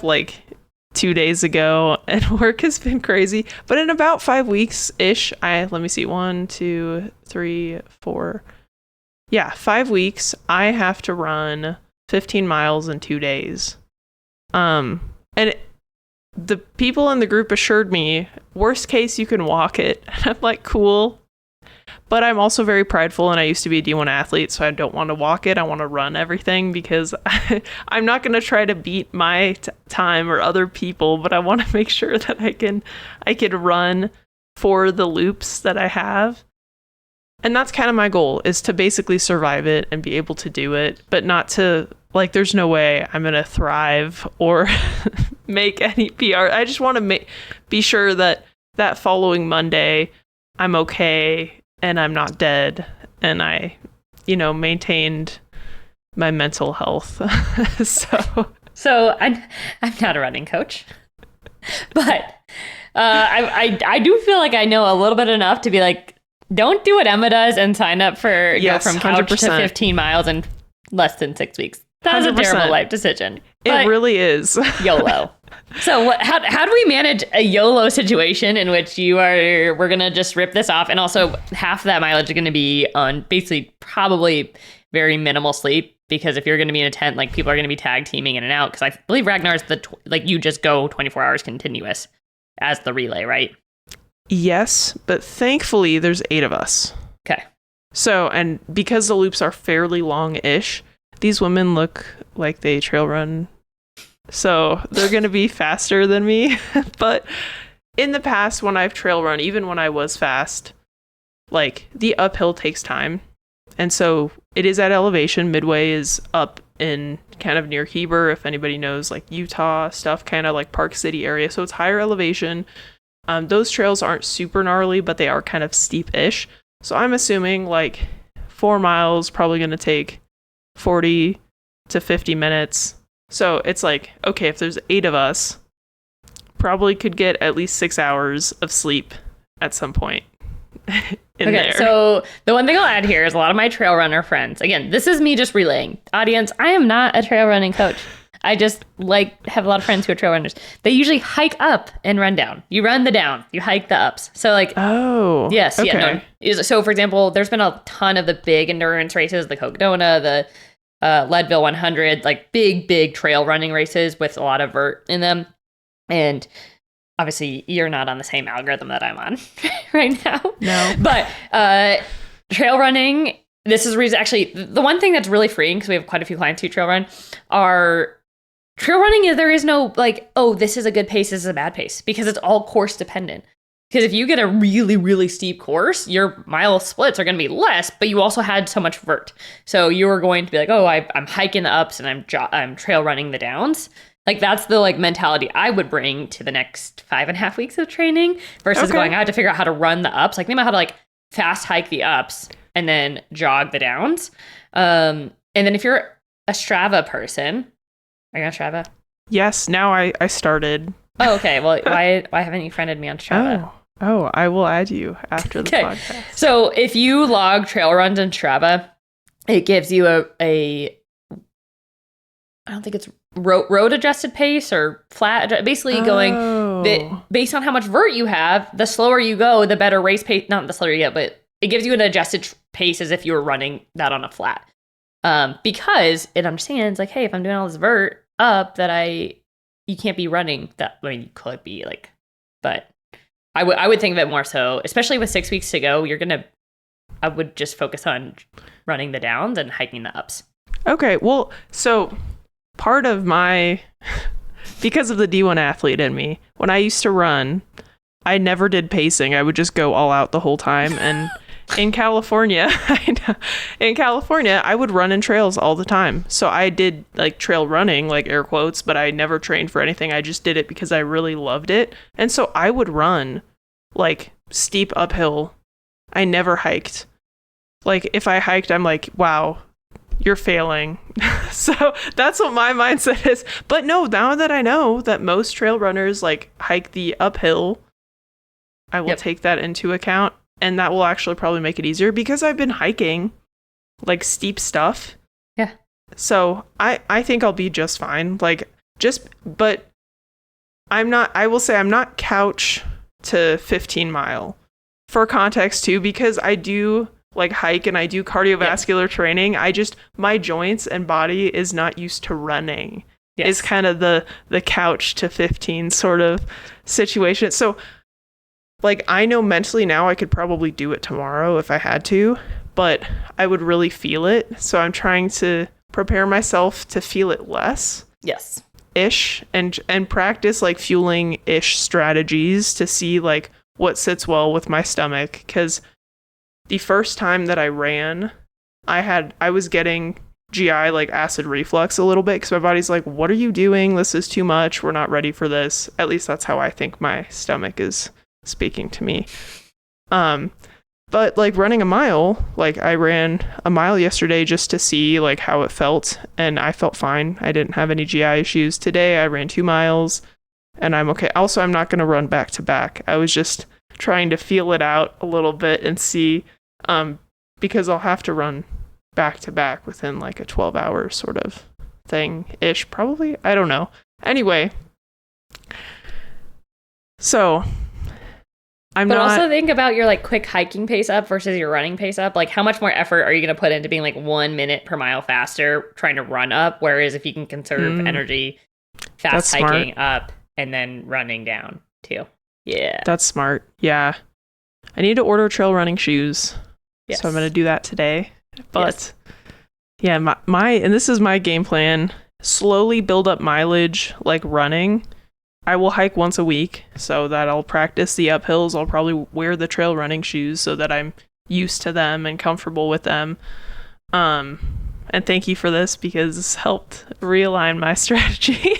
[SPEAKER 1] 2 days ago and work has been crazy, but in about 5 weeks ish, let me see, 1, 2, 3, 4. Yeah, 5 weeks I have to run 15 miles in 2 days. The people in the group assured me, worst case, you can walk it. And I'm like, cool. But I'm also very prideful, and I used to be a D1 athlete, so I don't want to walk it. I want to run everything because I'm not going to try to beat my time or other people, but I want to make sure that I can run for the loops that I have. And that's kind of my goal, is to basically survive it and be able to do it, but not to, like, there's no way I'm going to thrive or make any PR. I just want to be sure that following Monday, I'm okay and I'm not dead, and I, maintained my mental health.
[SPEAKER 2] So I'm not a running coach, but I do feel like I know a little bit enough to be like, don't do what Emma does and sign up for go from couch 100%. To 15 miles in less than 6 weeks. That's 100%. A terrible life decision.
[SPEAKER 1] It really is.
[SPEAKER 2] YOLO. So how do we manage a YOLO situation in which we're going to just rip this off, and also half of that mileage is going to be on basically probably very minimal sleep, because if you're going to be in a tent, like, people are going to be tag teaming in and out, because I believe Ragnar's you just go 24 hours continuous as the relay, right?
[SPEAKER 1] Yes, but thankfully there's 8 of us.
[SPEAKER 2] Okay.
[SPEAKER 1] So, and because the loops are fairly long-ish, these women look like they trail run, so they're going to be faster than me. But in the past, when I've trail run, even when I was fast, like, the uphill takes time. And so it is at elevation. Midway is up in kind of near Heber, if anybody knows, like, Utah stuff, kind of like Park City area. So it's higher elevation. Those trails aren't super gnarly, but they are kind of steep-ish. So I'm assuming, like, 4 miles probably going to take 40 to 50 minutes. So it's like, okay, if there's 8 of us, probably could get at least 6 hours of sleep at some point. There.
[SPEAKER 2] So the one thing I'll add here is a lot of my trail runner friends, again, this is me just relaying. Audience, I am not a trail running coach. I just have a lot of friends who are trail runners. They usually hike up and run down. You run the down, you hike the ups. So, like,
[SPEAKER 1] oh,
[SPEAKER 2] yes,
[SPEAKER 1] okay.
[SPEAKER 2] Yeah, no. So, for example, there's been a ton of the big endurance races, the Cogdona, the Leadville 100, like, big trail running races with a lot of vert in them. And obviously, you're not on the same algorithm that I'm on right now.
[SPEAKER 1] No.
[SPEAKER 2] But trail running, this is actually the one thing that's really freeing, because we have quite a few clients who trail run, are trail running. There is no, like, oh, this is a good pace, this is a bad pace, because it's all course dependent. Because if you get a really, really steep course, your mile splits are going to be less, but you also had so much vert. So you're going to be like, oh, I'm hiking the ups and I'm trail running the downs. Like, that's the, like, mentality I would bring to the next 5.5 weeks of training versus going, I have to figure out how to run the ups. Like, think about how to, like, fast hike the ups and then jog the downs. And then if you're a Strava person, are you on Strava?
[SPEAKER 1] Yes, now I started.
[SPEAKER 2] Oh, okay. Well, why haven't you friended me on Strava?
[SPEAKER 1] Oh, I will add you after the podcast.
[SPEAKER 2] So if you log trail runs in Strava, it gives you a I don't think it's road adjusted pace or flat, basically going that based on how much vert you have, the slower you go, the better race pace. Not the slower you get, but it gives you an adjusted pace as if you were running that on a flat. Because it understands, like, hey, if I'm doing all this vert up, that you can't be running that. I mean, you could be, like, but I would think of it more so, especially with 6 weeks to go, I would just focus on running the downs and hiking the ups.
[SPEAKER 1] Okay, well, so part of because of the D1 athlete in me, when I used to run, I never did pacing. I would just go all out the whole time. And in California, I would run in trails all the time. So I did, like, trail running, like, air quotes, but I never trained for anything. I just did it because I really loved it. And so I would run, like, steep uphill. I never hiked. Like, if I hiked, I'm like, wow, you're failing. So that's what my mindset is. But no, now that I know that most trail runners, like, hike the uphill, I will take that into account. And that will actually probably make it easier because I've been hiking, like, steep stuff.
[SPEAKER 2] Yeah.
[SPEAKER 1] So I think I'll be just fine. But I will say I'm not couch to 15 mile for context too, because I do, like, hike and I do cardiovascular training. My joints and body is not used to running. Yes. Is kind of the couch to 15 sort of situation. So like, I know mentally now I could probably do it tomorrow if I had to, but I would really feel it. So I'm trying to prepare myself to feel it less
[SPEAKER 2] Yes.
[SPEAKER 1] ish and practice like fueling ish strategies to see like what sits well with my stomach. Because the first time that I ran, I was getting GI like acid reflux a little bit because my body's like, what are you doing? This is too much. We're not ready for this. At least that's how I think my stomach is speaking to me. But like running a mile, like I ran a mile yesterday just to see like how it felt, and I felt fine. I didn't have any GI issues. Today I ran 2 miles and I'm okay. Also, I'm not going to run back to back. I was just trying to feel it out a little bit and see, because I'll have to run back to back within like a 12-hour sort of thing ish, probably. I don't know. Anyway, so
[SPEAKER 2] But also think about your like quick hiking pace up versus your running pace up. Like how much more effort are you going to put into being like 1 minute per mile faster trying to run up? Whereas if you can conserve energy, fast hiking up and then running down too. Yeah.
[SPEAKER 1] That's smart. Yeah. I need to order trail running shoes.
[SPEAKER 2] Yes.
[SPEAKER 1] So I'm going to do that today. But yeah, my and this is my game plan. Slowly build up mileage like running. I will hike once a week so that I'll practice the uphills. I'll probably wear the trail running shoes so that I'm used to them and comfortable with them. And thank you for this because this helped realign my strategy.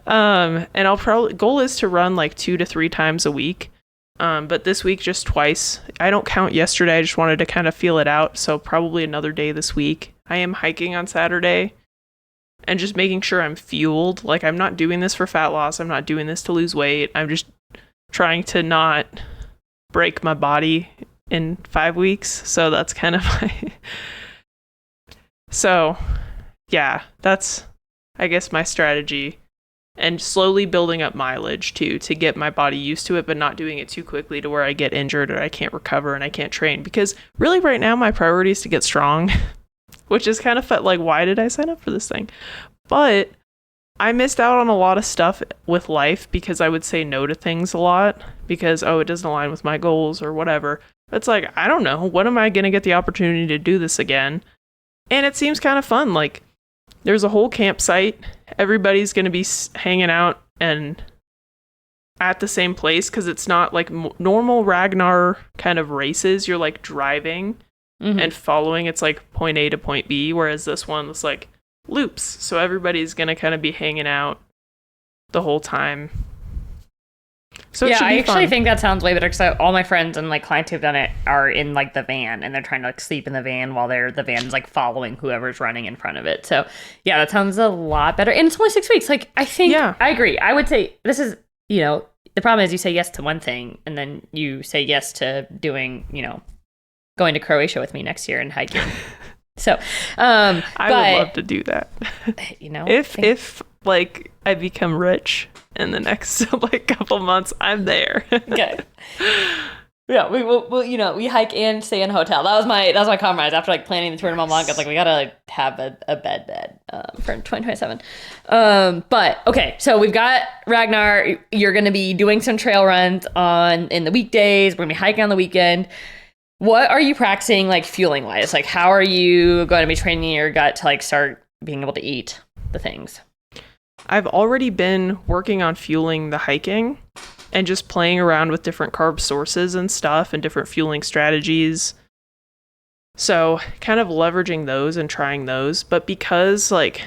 [SPEAKER 1] And I'll probably goal is to run like 2 to 3 times a week. But this week just twice. I don't count yesterday. I just wanted to kind of feel it out. So probably another day this week. I am hiking on Saturday. And just making sure I'm fueled. Like, I'm not doing this for fat loss. I'm not doing this to lose weight. I'm just trying to not break my body in 5 weeks. So that's kind of my... So, yeah, that's, I guess, my strategy. And slowly building up mileage, too, to get my body used to it, but not doing it too quickly to where I get injured or I can't recover and I can't train. Because really right now, my priority is to get strong. Which is kind of felt like, why did I sign up for this thing? But I missed out on a lot of stuff with life because I would say no to things a lot because, oh, it doesn't align with my goals or whatever. It's like, I don't know. When am I going to get the opportunity to do this again? And it seems kind of fun. Like, there's a whole campsite. Everybody's going to be hanging out and at the same place because it's not like normal Ragnar kind of races. You're like driving. Mm-hmm. And following, it's like point A to point B, whereas this one was like loops. So everybody's going to kind of be hanging out the whole time. So
[SPEAKER 2] yeah, I actually think that sounds way better because all my friends and like clients who've done it are in like the van and they're trying to like sleep in the van while the van's like following whoever's running in front of it. So yeah, that sounds a lot better. And it's only 6 weeks. Like I think, I agree. I would say this is, the problem is you say yes to one thing and then you say yes to doing, going to Croatia with me next year and hiking. So, I
[SPEAKER 1] would love to do that. If like I become rich in the next like couple months, I'm there.
[SPEAKER 2] Okay. Yeah, we hike and stay in a hotel. That was my compromise after like planning the Tour de Mont Blanc. I was like, we gotta have a bed for 2027. But okay, so we've got Ragnar. You're gonna be doing some trail runs in the weekdays. We're gonna be hiking on the weekend. What are you practicing like fueling wise? Like how are you going to be training your gut to like start being able to eat the things?
[SPEAKER 1] I've already been working on fueling the hiking and just playing around with different carb sources and stuff and different fueling strategies. So kind of leveraging those and trying those. But because like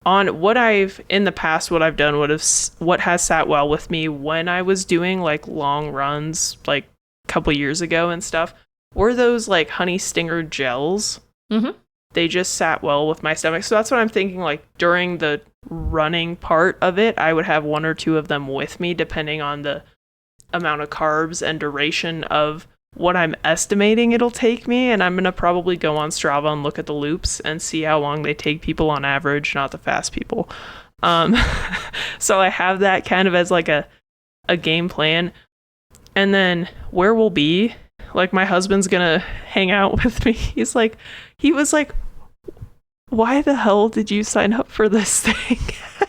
[SPEAKER 1] on what I've in the past, what I've done, what has sat well with me when I was doing like long runs, like couple years ago and stuff, were those like honey stinger gels. Mm-hmm. They just sat well with my stomach. So that's what I'm thinking, like during the running part of it, I would have 1 or 2 of them with me depending on the amount of carbs and duration of what I'm estimating it'll take me. And I'm going to probably go on Strava and look at the loops and see how long they take people on average, not the fast people. So I have that kind of as like a game plan. And then where we'll be, like my husband's gonna hang out with me. He was like, why the hell did you sign up for this thing?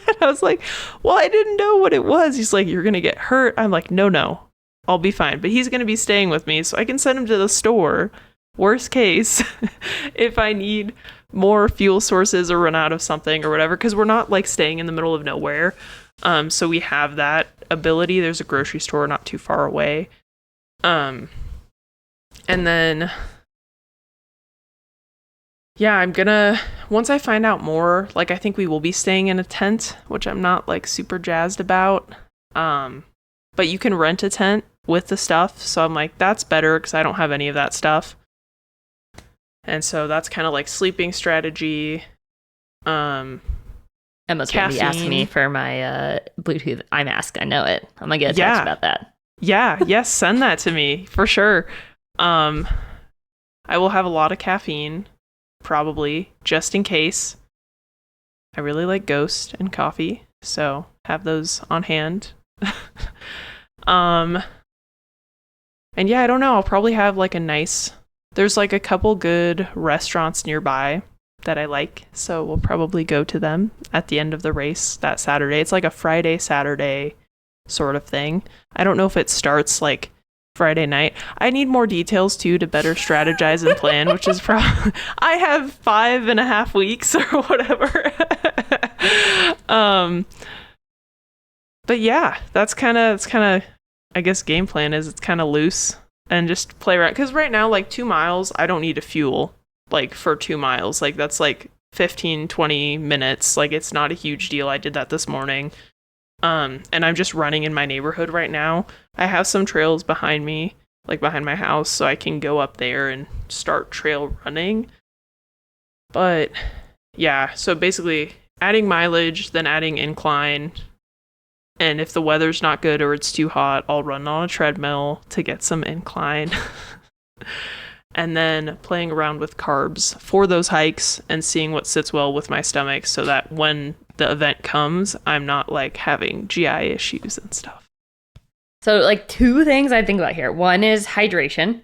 [SPEAKER 1] And I was like, well, I didn't know what it was. He's like, you're going to get hurt. I'm like, no, I'll be fine. But he's going to be staying with me, so I can send him to the store. Worst case, if I need more fuel sources or run out of something or whatever, because we're not like staying in the middle of nowhere. So we have that ability. There's a grocery store not too far away. And then, yeah, I'm gonna, once I find out more, like, I think we will be staying in a tent, which I'm not like super jazzed about. But you can rent a tent with the stuff. So I'm like, that's better because I don't have any of that stuff. And so that's kind of like sleeping strategy.
[SPEAKER 2] Emma's going to be asking me for my Bluetooth eye mask. I know it. I'm going to get a text about that.
[SPEAKER 1] Yeah. Yes. Send that to me for sure. I will have a lot of caffeine, probably, just in case. I really like Ghost and coffee, so have those on hand. And yeah, I don't know. I'll probably have like a nice... There's like a couple good restaurants nearby that I like, so we'll probably go to them at the end of the race that Saturday. It's like a Friday, Saturday sort of thing. I don't know if it starts like Friday night. I need more details too to better strategize and plan, which is probably... I have 5.5 weeks or whatever. But yeah, that's kind of, I guess, game plan is it's kind of loose. And just play around. Because right now, like 2 miles, I don't need to fuel, like, for 2 miles. Like, that's like 15, 20 minutes. Like, it's not a huge deal. I did that this morning. And I'm just running in my neighborhood right now. I have some trails behind me, like behind my house, so I can go up there and start trail running. But, yeah, so basically adding mileage, then adding incline. And if the weather's not good or it's too hot, I'll run on a treadmill to get some incline. And then playing around with carbs for those hikes and seeing what sits well with my stomach so that when the event comes, I'm not like having GI issues and stuff.
[SPEAKER 2] So like 2 things I think about here. One is hydration.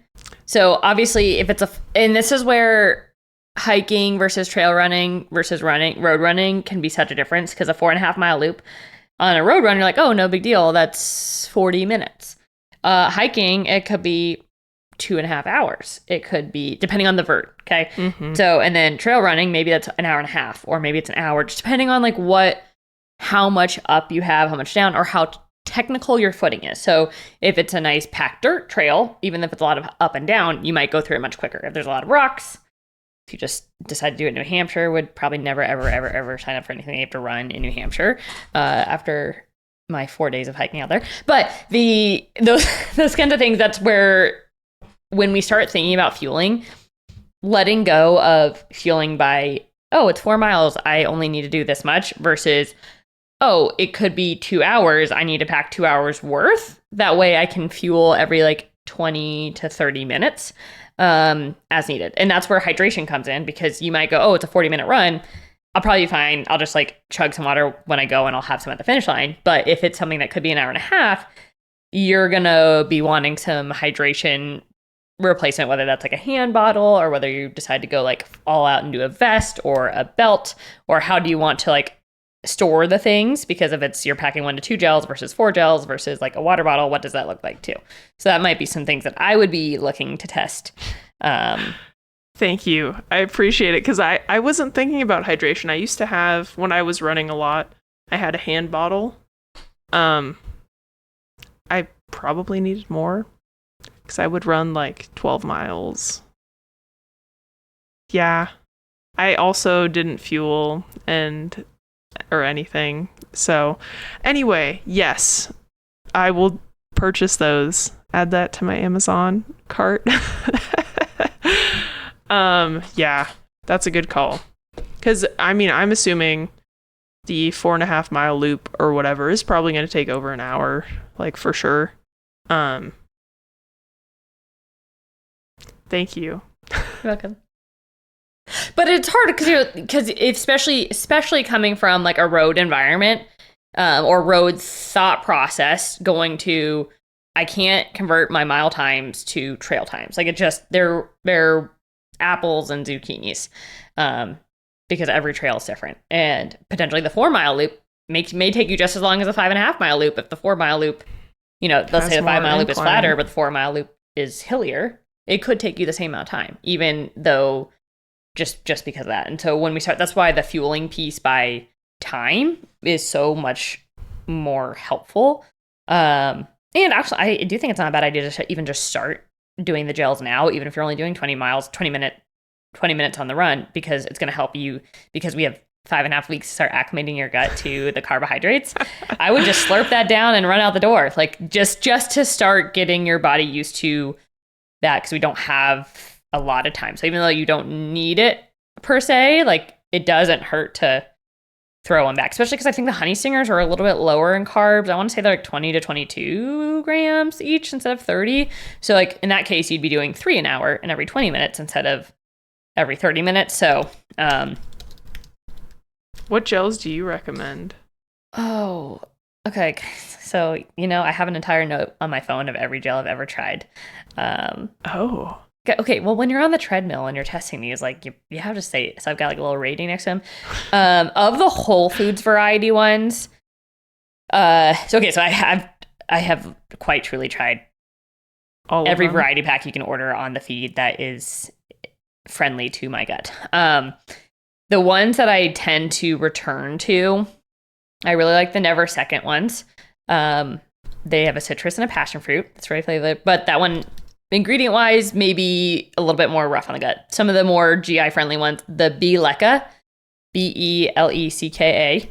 [SPEAKER 2] So obviously if it's and this is where hiking versus trail running versus road running can be such a difference, because a 4.5 mile loop on a road run, you're like, oh, no big deal. That's 40 minutes. Hiking, it could be 2.5 hours. It could be, depending on the vert, okay? Mm-hmm. So, and then trail running, maybe that's an hour and a half, or maybe it's an hour, just depending on like how much up you have, how much down, or how technical your footing is. So if it's a nice packed dirt trail, even if it's a lot of up and down, you might go through it much quicker. If there's a lot of rocks, if you just decide to do it in New Hampshire, would probably never, ever sign up for anything you have to run in New Hampshire after my 4 days of hiking out there. But those kinds of things, that's where when we start thinking about fueling, letting go of fueling by, oh, it's 4 miles, I only need to do this much, versus, oh, it could be 2 hours, I need to pack 2 hours worth. That way I can fuel every like 20 to 30 minutes. As needed. And that's where hydration comes in, because you might go, oh, it's a 40-minute run. I'll probably be fine. I'll just like chug some water when I go and I'll have some at the finish line. But if it's something that could be an hour and a half, you're going to be wanting some hydration replacement, whether that's like a hand bottle or whether you decide to go like all out and do a vest or a belt, or how do you want to like store the things, because if it's you're packing 1 to 2 gels versus 4 gels versus like a water bottle, what does that look like too? So that might be some things that I would be looking to test.
[SPEAKER 1] Thank you. I appreciate it, because I wasn't thinking about hydration. I used to have, when I was running a lot, I had a hand bottle. I probably needed more, because I would run like 12 miles. Yeah. I also didn't fuel or anything. So anyway, yes, I will purchase those. Add that to my Amazon cart. Yeah, that's a good call. Because, I mean, I'm assuming the 4.5 mile loop or whatever is probably going to take over an hour, like for sure. Thank you.
[SPEAKER 2] You're welcome. But it's hard because especially coming from like a road environment or road thought process, going to, I can't convert my mile times to trail times. Like it just they're apples and zucchinis. because every trail is different. And potentially the 4-mile loop may take you just as long as a 5.5-mile loop. If the 4-mile loop, let's say the 5-mile loop is flatter, but the 4-mile loop is hillier, it could take you the same amount of time, even though just because of that. And so when we start, that's why the fueling piece by time is so much more helpful. And actually, I do think it's not a bad idea to even just start doing the gels now, even if you're only doing 20 minutes on the run, because it's going to help you, because we have 5.5 weeks to start acclimating your gut to the carbohydrates. I would just slurp that down and run out the door, like just to start getting your body used to that, because we don't have a lot of time. So even though you don't need it per se, like it doesn't hurt to throw them back, especially because I think the honey stingers are a little bit lower in carbs. I want to say they're like 20 to 22 grams each instead of 30. So like in that case, you'd be doing 3 an hour and every 20 minutes instead of every 30 minutes. So
[SPEAKER 1] what gels do you recommend?
[SPEAKER 2] Oh, okay. So, I have an entire note on my phone of every gel I've ever tried. Okay. Well, when you're on the treadmill and you're testing these, like you have to say, so I've got like a little rating next to them. Of the Whole Foods variety ones. So I have quite truly tried every variety pack you can order on the feed that is friendly to my gut. The ones that I tend to return to, I really like the Never Second ones. They have a citrus and a passion fruit. That's very flavored, but that one, ingredient wise, maybe a little bit more rough on the gut. Some of the more GI friendly ones, the Belecka, Belecka,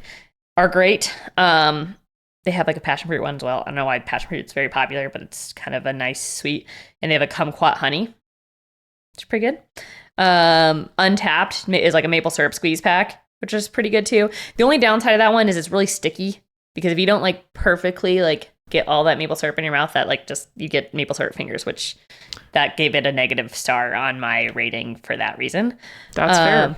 [SPEAKER 2] are great. They have like a passion fruit one as well. I don't know why passion fruit is very popular, but it's kind of a nice sweet. And they have a kumquat honey. It's pretty good. Untapped is like a maple syrup squeeze pack, which is pretty good too. The only downside of that one is it's really sticky, because if you don't like perfectly like get all that maple syrup in your mouth, that like just you get maple syrup fingers, which that gave it a negative star on my rating for that reason.
[SPEAKER 1] That's fair.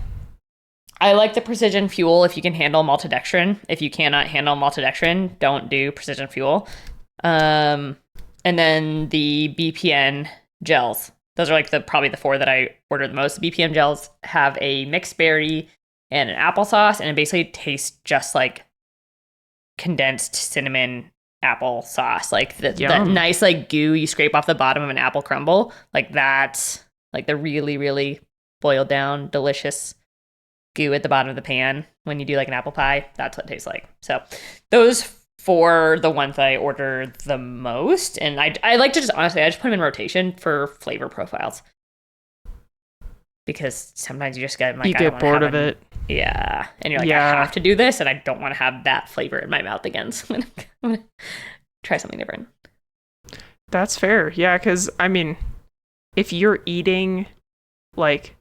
[SPEAKER 2] I like the Precision Fuel if you can handle maltodextrin. If you cannot handle maltodextrin, don't do Precision Fuel. And then the BPN gels. Those are like probably the 4 that I order the most. The BPM gels have a mixed berry and an applesauce, and it basically tastes just like condensed cinnamon apple sauce. Like that nice like goo you scrape off the bottom of an apple crumble. Like that's like the really, really boiled down, delicious goo at the bottom of the pan when you do like an apple pie. That's what it tastes like. So those 4 the ones that I order the most, and I like to just honestly I just put them in rotation for flavor profiles, because sometimes you just get like,
[SPEAKER 1] you get bored of it.
[SPEAKER 2] Yeah, and you're like, I have to do this, and I don't want to have that flavor in my mouth again. So I'm gonna try something different.
[SPEAKER 1] That's fair. Yeah, because I mean, if you're eating like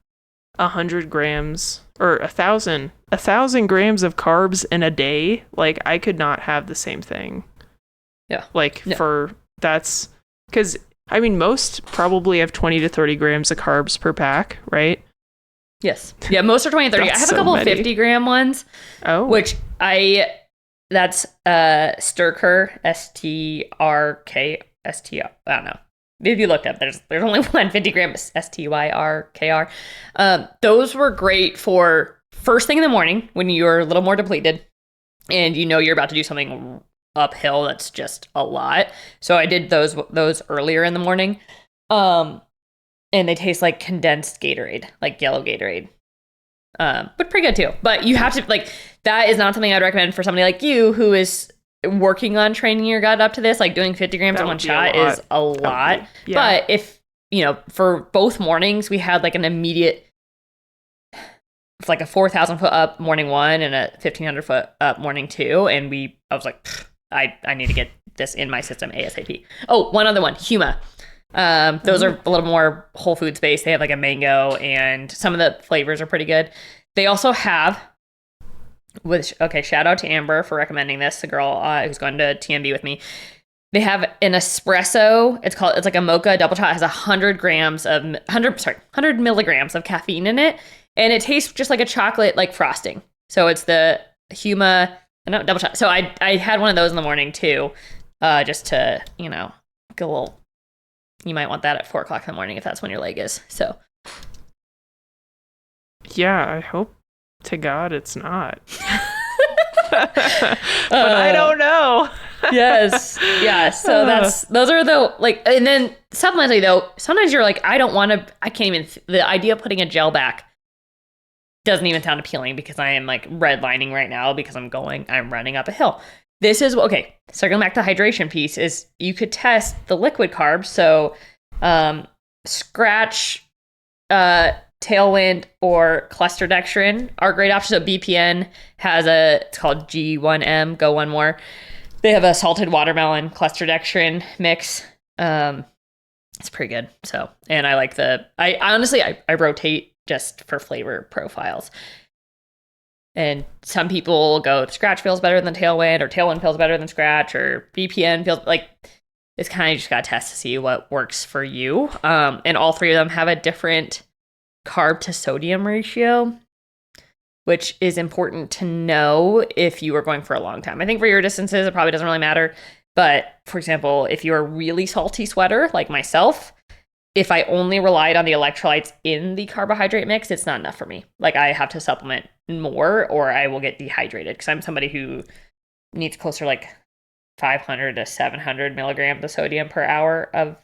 [SPEAKER 1] 100 grams or 1,000 grams of carbs in a day, like I could not have the same thing.
[SPEAKER 2] Yeah.
[SPEAKER 1] For that's because I mean, most probably have 20 to 30 grams of carbs per pack, right?
[SPEAKER 2] Yes. Yeah, most are 20 and 30. I have a couple of 50 gram ones.
[SPEAKER 1] Oh.
[SPEAKER 2] Which that's Styrker, STRK, I don't know. If you looked up, there's only one 50 gram STYRKR. Those were great for first thing in the morning when you're a little more depleted and you're about to do something uphill that's just a lot. So I did those earlier in the morning. And they taste like condensed Gatorade, like yellow Gatorade. But pretty good too. But you have to that is not something I'd recommend for somebody like you who is working on training your gut up to this. Like doing 50 grams in one shot is a lot. But if, for both mornings, we had like an immediate, like a 4,000 foot up morning 1 and a 1,500 foot up morning 2. And I was like, I need to get this in my system ASAP. Oh, one other one, Huma. Those are a little more Whole Foods based. They have like a mango, and some of the flavors are pretty good. They also have, shout out to Amber for recommending this, the girl who's going to TMB with me. They have an espresso. It's like a mocha double shot. It has 100 milligrams of caffeine in it, and it tastes just like a chocolate like frosting. So it's the Huma double shot. So I had one of those in the morning too, just to get a little. You might want that at 4 o'clock in the morning if that's when your leg is. So,
[SPEAKER 1] yeah, I hope To God, it's not. But I don't know.
[SPEAKER 2] Yes. Yeah. So those are the, like, and then supplementally though, sometimes you're like, I can't even, the idea of putting a gel back doesn't even sound appealing because I am like redlining right now because I'm running up a hill. This is, okay, circling back to the hydration piece is you could test the liquid carbs. So, Scratch, Tailwind, or Cluster Dextrin are great options. So BPN has it's called G1M, Go One More. They have a salted watermelon Cluster Dextrin mix. It's pretty good. So, and I like I honestly rotate just for flavor profiles. And some people go, Scratch feels better than Tailwind, or Tailwind feels better than Scratch, or BPN feels like, it's kind of just got to test to see what works for you. And all three of them have a different carb to sodium ratio, which is important to know if you are going for a long time. I think for your distances, it probably doesn't really matter. But for example, if you're a really salty sweater like myself, if I only relied on the electrolytes in the carbohydrate mix, it's not enough for me. Like I have to supplement more or I will get dehydrated because I'm somebody who needs closer like 500 to 700 milligrams of sodium per hour of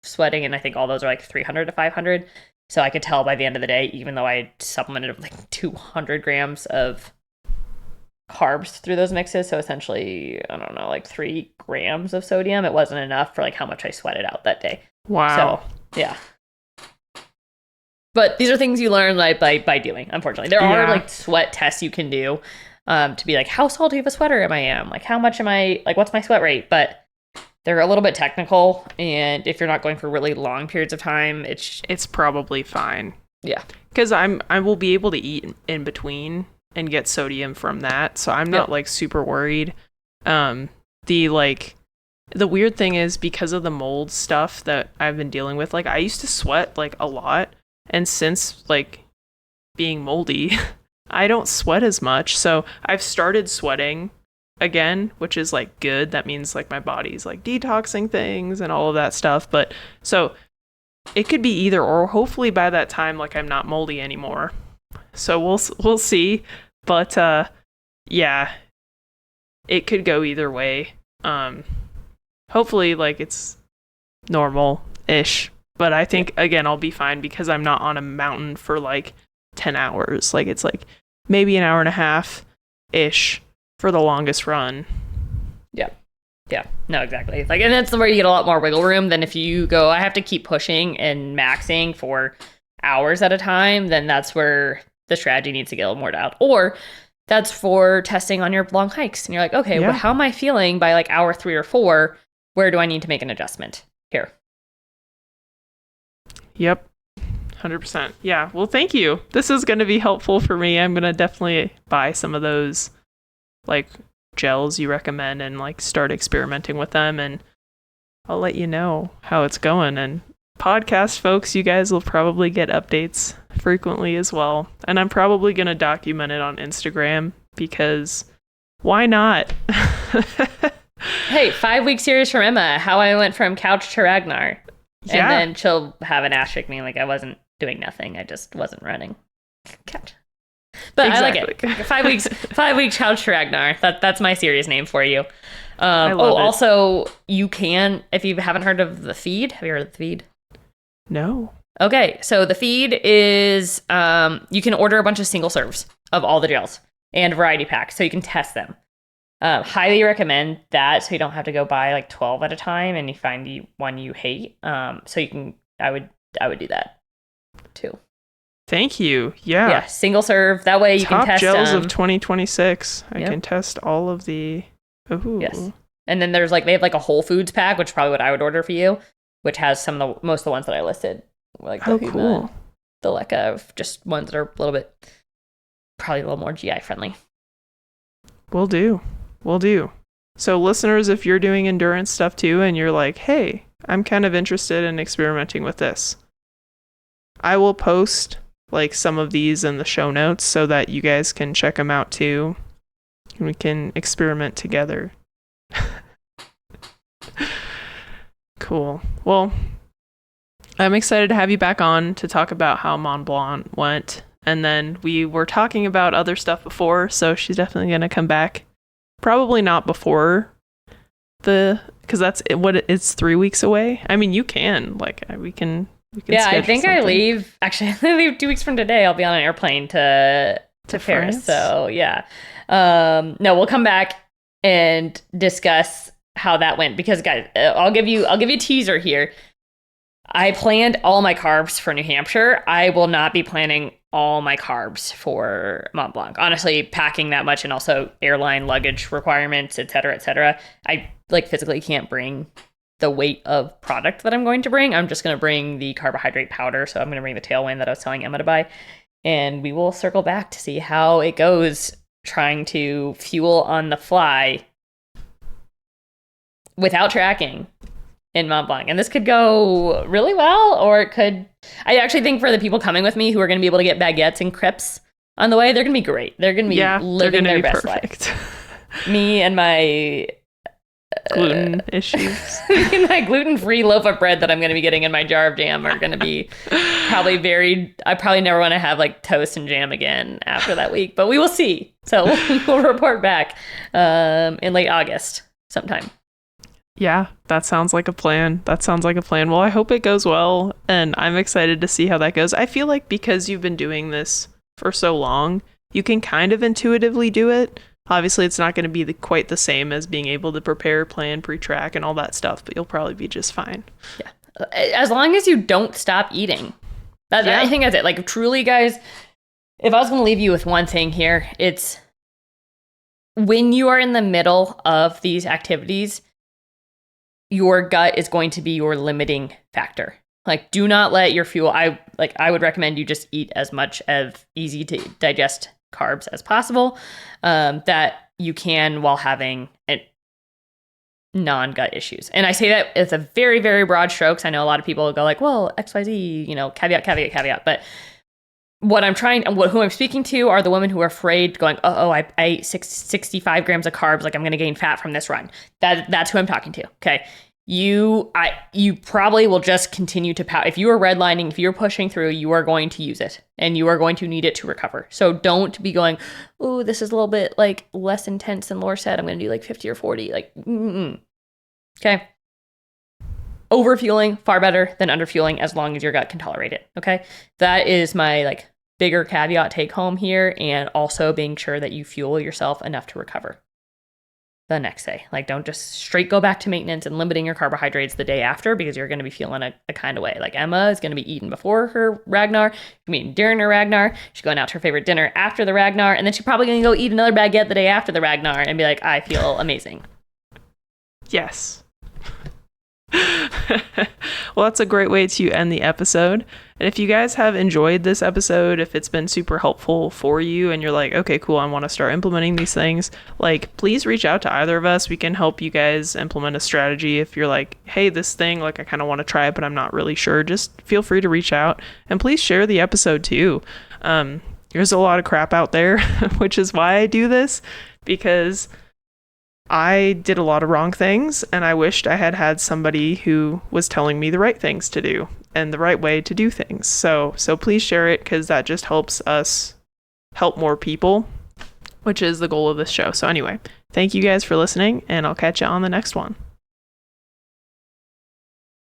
[SPEAKER 2] sweating. And I think all those are like 300 to 500. So I could tell by the end of the day, even though I supplemented with like 200 grams of carbs through those mixes. So essentially, I don't know, like 3 grams of sodium. It wasn't enough for like how much I sweated out that day.
[SPEAKER 1] Wow.
[SPEAKER 2] So, yeah. But these are things you learn like by doing, unfortunately. There are like sweat tests you can do to be like, how salty of a sweater am I? Like, how much am I, like, what's my sweat rate? But they're a little bit technical. And if you're not going for really long periods of time,
[SPEAKER 1] it's probably fine.
[SPEAKER 2] Yeah.
[SPEAKER 1] Because I will be able to eat in between and get sodium from that. So I'm not like super worried. The weird thing is because of the mold stuff that I've been dealing with, like I used to sweat like a lot. And since like being moldy, I don't sweat as much. So I've started sweating again, which is like good. That means like my body's like detoxing things and all of that stuff. But so it could be either or. Hopefully by that time, like I'm not moldy anymore. So we'll see. But yeah, it could go either way. Hopefully like it's normal-ish. But I think again I'll be fine because I'm not on a mountain for like 10 hours. Like it's like maybe an hour and a half ish for the longest run. Yeah, no, exactly. Like, and that's where you get a lot more wiggle room than if you go, I have to keep pushing and maxing for hours at a time, then that's where the strategy needs to get a little more dialed. Or that's for testing on your long hikes. And you're like, okay, well, how am I feeling by like hour 3 or 4? Where do I need to make an adjustment here? Yep. 100%. Yeah. Well, thank you. This is going to be helpful for me. I'm going to definitely buy some of those like gels you recommend and like start experimenting with them, and I'll let you know how it's going. And podcast folks, you guys will probably get updates frequently as well. And I'm probably going to document it on Instagram because why not?
[SPEAKER 2] Hey, 5-week series from Emma, how I went from couch to Ragnar. And then she'll have an asterisk me like I wasn't doing nothing. I just wasn't running. Couch. But exactly. I like it. 5 weeks, 5 weeks couch to Ragnar. That's my series name for you. I love it. Also, you can, if you haven't heard of The Feed, have you heard of The Feed?
[SPEAKER 1] No.
[SPEAKER 2] Okay, so The Feed is, you can order a bunch of single serves of all the gels and variety packs, so you can test them. Highly recommend that, so you don't have to go buy like 12 at a time and you find the one you hate. So you can, I would do that too.
[SPEAKER 1] Thank you. Yeah,
[SPEAKER 2] single serve. That way you can test
[SPEAKER 1] top gels of 2026. I can test all of the. Ooh.
[SPEAKER 2] Yes. And then there's like, they have like a Whole Foods pack, which is probably what I would order for you, which has some of the most of the ones that I listed, like the
[SPEAKER 1] cool.
[SPEAKER 2] The Leica, just ones that are a little bit, probably a little more GI friendly.
[SPEAKER 1] Will do. So listeners, if you're doing endurance stuff too, and you're like, hey, I'm kind of interested in experimenting with this, I will post like some of these in the show notes so that you guys can check them out too. And we can experiment together. Cool. Well, I'm excited to have you back on to talk about how Mont Blanc went. And then we were talking about other stuff before, so she's definitely going to come back. Probably not before because it's 3 weeks away. I mean, you can, like, we can
[SPEAKER 2] yeah, I think
[SPEAKER 1] something.
[SPEAKER 2] I leave 2 weeks from today. I'll be on an airplane to Paris.
[SPEAKER 1] France?
[SPEAKER 2] So yeah. No, we'll come back and discuss how that went, because guys, I'll give you a teaser here. I planned all my carbs for New Hampshire. I will not be planning all my carbs for Mont Blanc. Honestly, packing that much, and also airline luggage requirements, et cetera, I like physically can't bring the weight of product that I'm going to bring. I'm just going to bring the carbohydrate powder. So I'm going to bring the Tailwind that I was telling Emma to buy, and we will circle back to see how it goes trying to fuel on the fly without tracking in Mont Blanc. And this could go really well, or it could... I actually think for the people coming with me who are going to be able to get baguettes and crepes on the way, they're going to be great. They're going to be living their best life. Me and my...
[SPEAKER 1] gluten issues.
[SPEAKER 2] My gluten-free loaf of bread that I'm going to be getting in my jar of jam are going to be probably very... I probably never want to have like toast and jam again after that week, but we will see. So we'll report back in late August sometime.
[SPEAKER 1] Yeah, that sounds like a plan. Well, I hope it goes well, and I'm excited to see how that goes. I feel like because you've been doing this for so long, you can kind of intuitively do it. Obviously, it's not going to be quite the same as being able to prepare, plan, pre-track, and all that stuff, but you'll probably be just fine.
[SPEAKER 2] Yeah. As long as you don't stop eating. I think that's it. Like, truly, guys, if I was going to leave you with one thing here, it's when you are in the middle of these activities, your gut is going to be your limiting factor. Like, do not let your fuel... I would recommend you just eat as much of easy to digest carbs as possible that you can while having non-gut issues. And I say that as a very, very broad strokes. I know a lot of people go like, well, XYZ, caveat. But who I'm speaking to are the women who are afraid, going, I ate 65 grams of carbs, like I'm going to gain fat from this run. That's who I'm talking to. Okay. You probably will just continue to power. If you are redlining, if you're pushing through, you are going to use it, and you are going to need it to recover. So don't be going, oh, this is a little bit like less intense than Laura said. I'm going to do like 50 or 40. Like, okay. Overfueling, far better than underfueling, as long as your gut can tolerate it. Okay. That is my like bigger caveat take home here, and also being sure that you fuel yourself enough to recover the next day. Like, don't just straight go back to maintenance and limiting your carbohydrates the day after, because you're going to be feeling a kind of way. Like, Emma is going to be eating before her Ragnar, she's going to be eating during her Ragnar, she's going out to her favorite dinner after the Ragnar, and then she's probably going to go eat another baguette the day after the Ragnar and be like, I feel amazing.
[SPEAKER 1] Yes. Well, that's a great way to end the episode. And if you guys have enjoyed this episode, if it's been super helpful for you and you're like, okay, cool, I want to start implementing these things, like, please reach out to either of us. We can help you guys implement a strategy. If you're like, hey, this thing, like, I kind of want to try it, but I'm not really sure, just feel free to reach out, and please share the episode too. There's a lot of crap out there, which is why I do this, because I did a lot of wrong things, and I wished I had somebody who was telling me the right things to do and the right way to do things. So please share it, because that just helps us help more people, which is the goal of this show. So anyway, thank you guys for listening, and I'll catch you on the next one.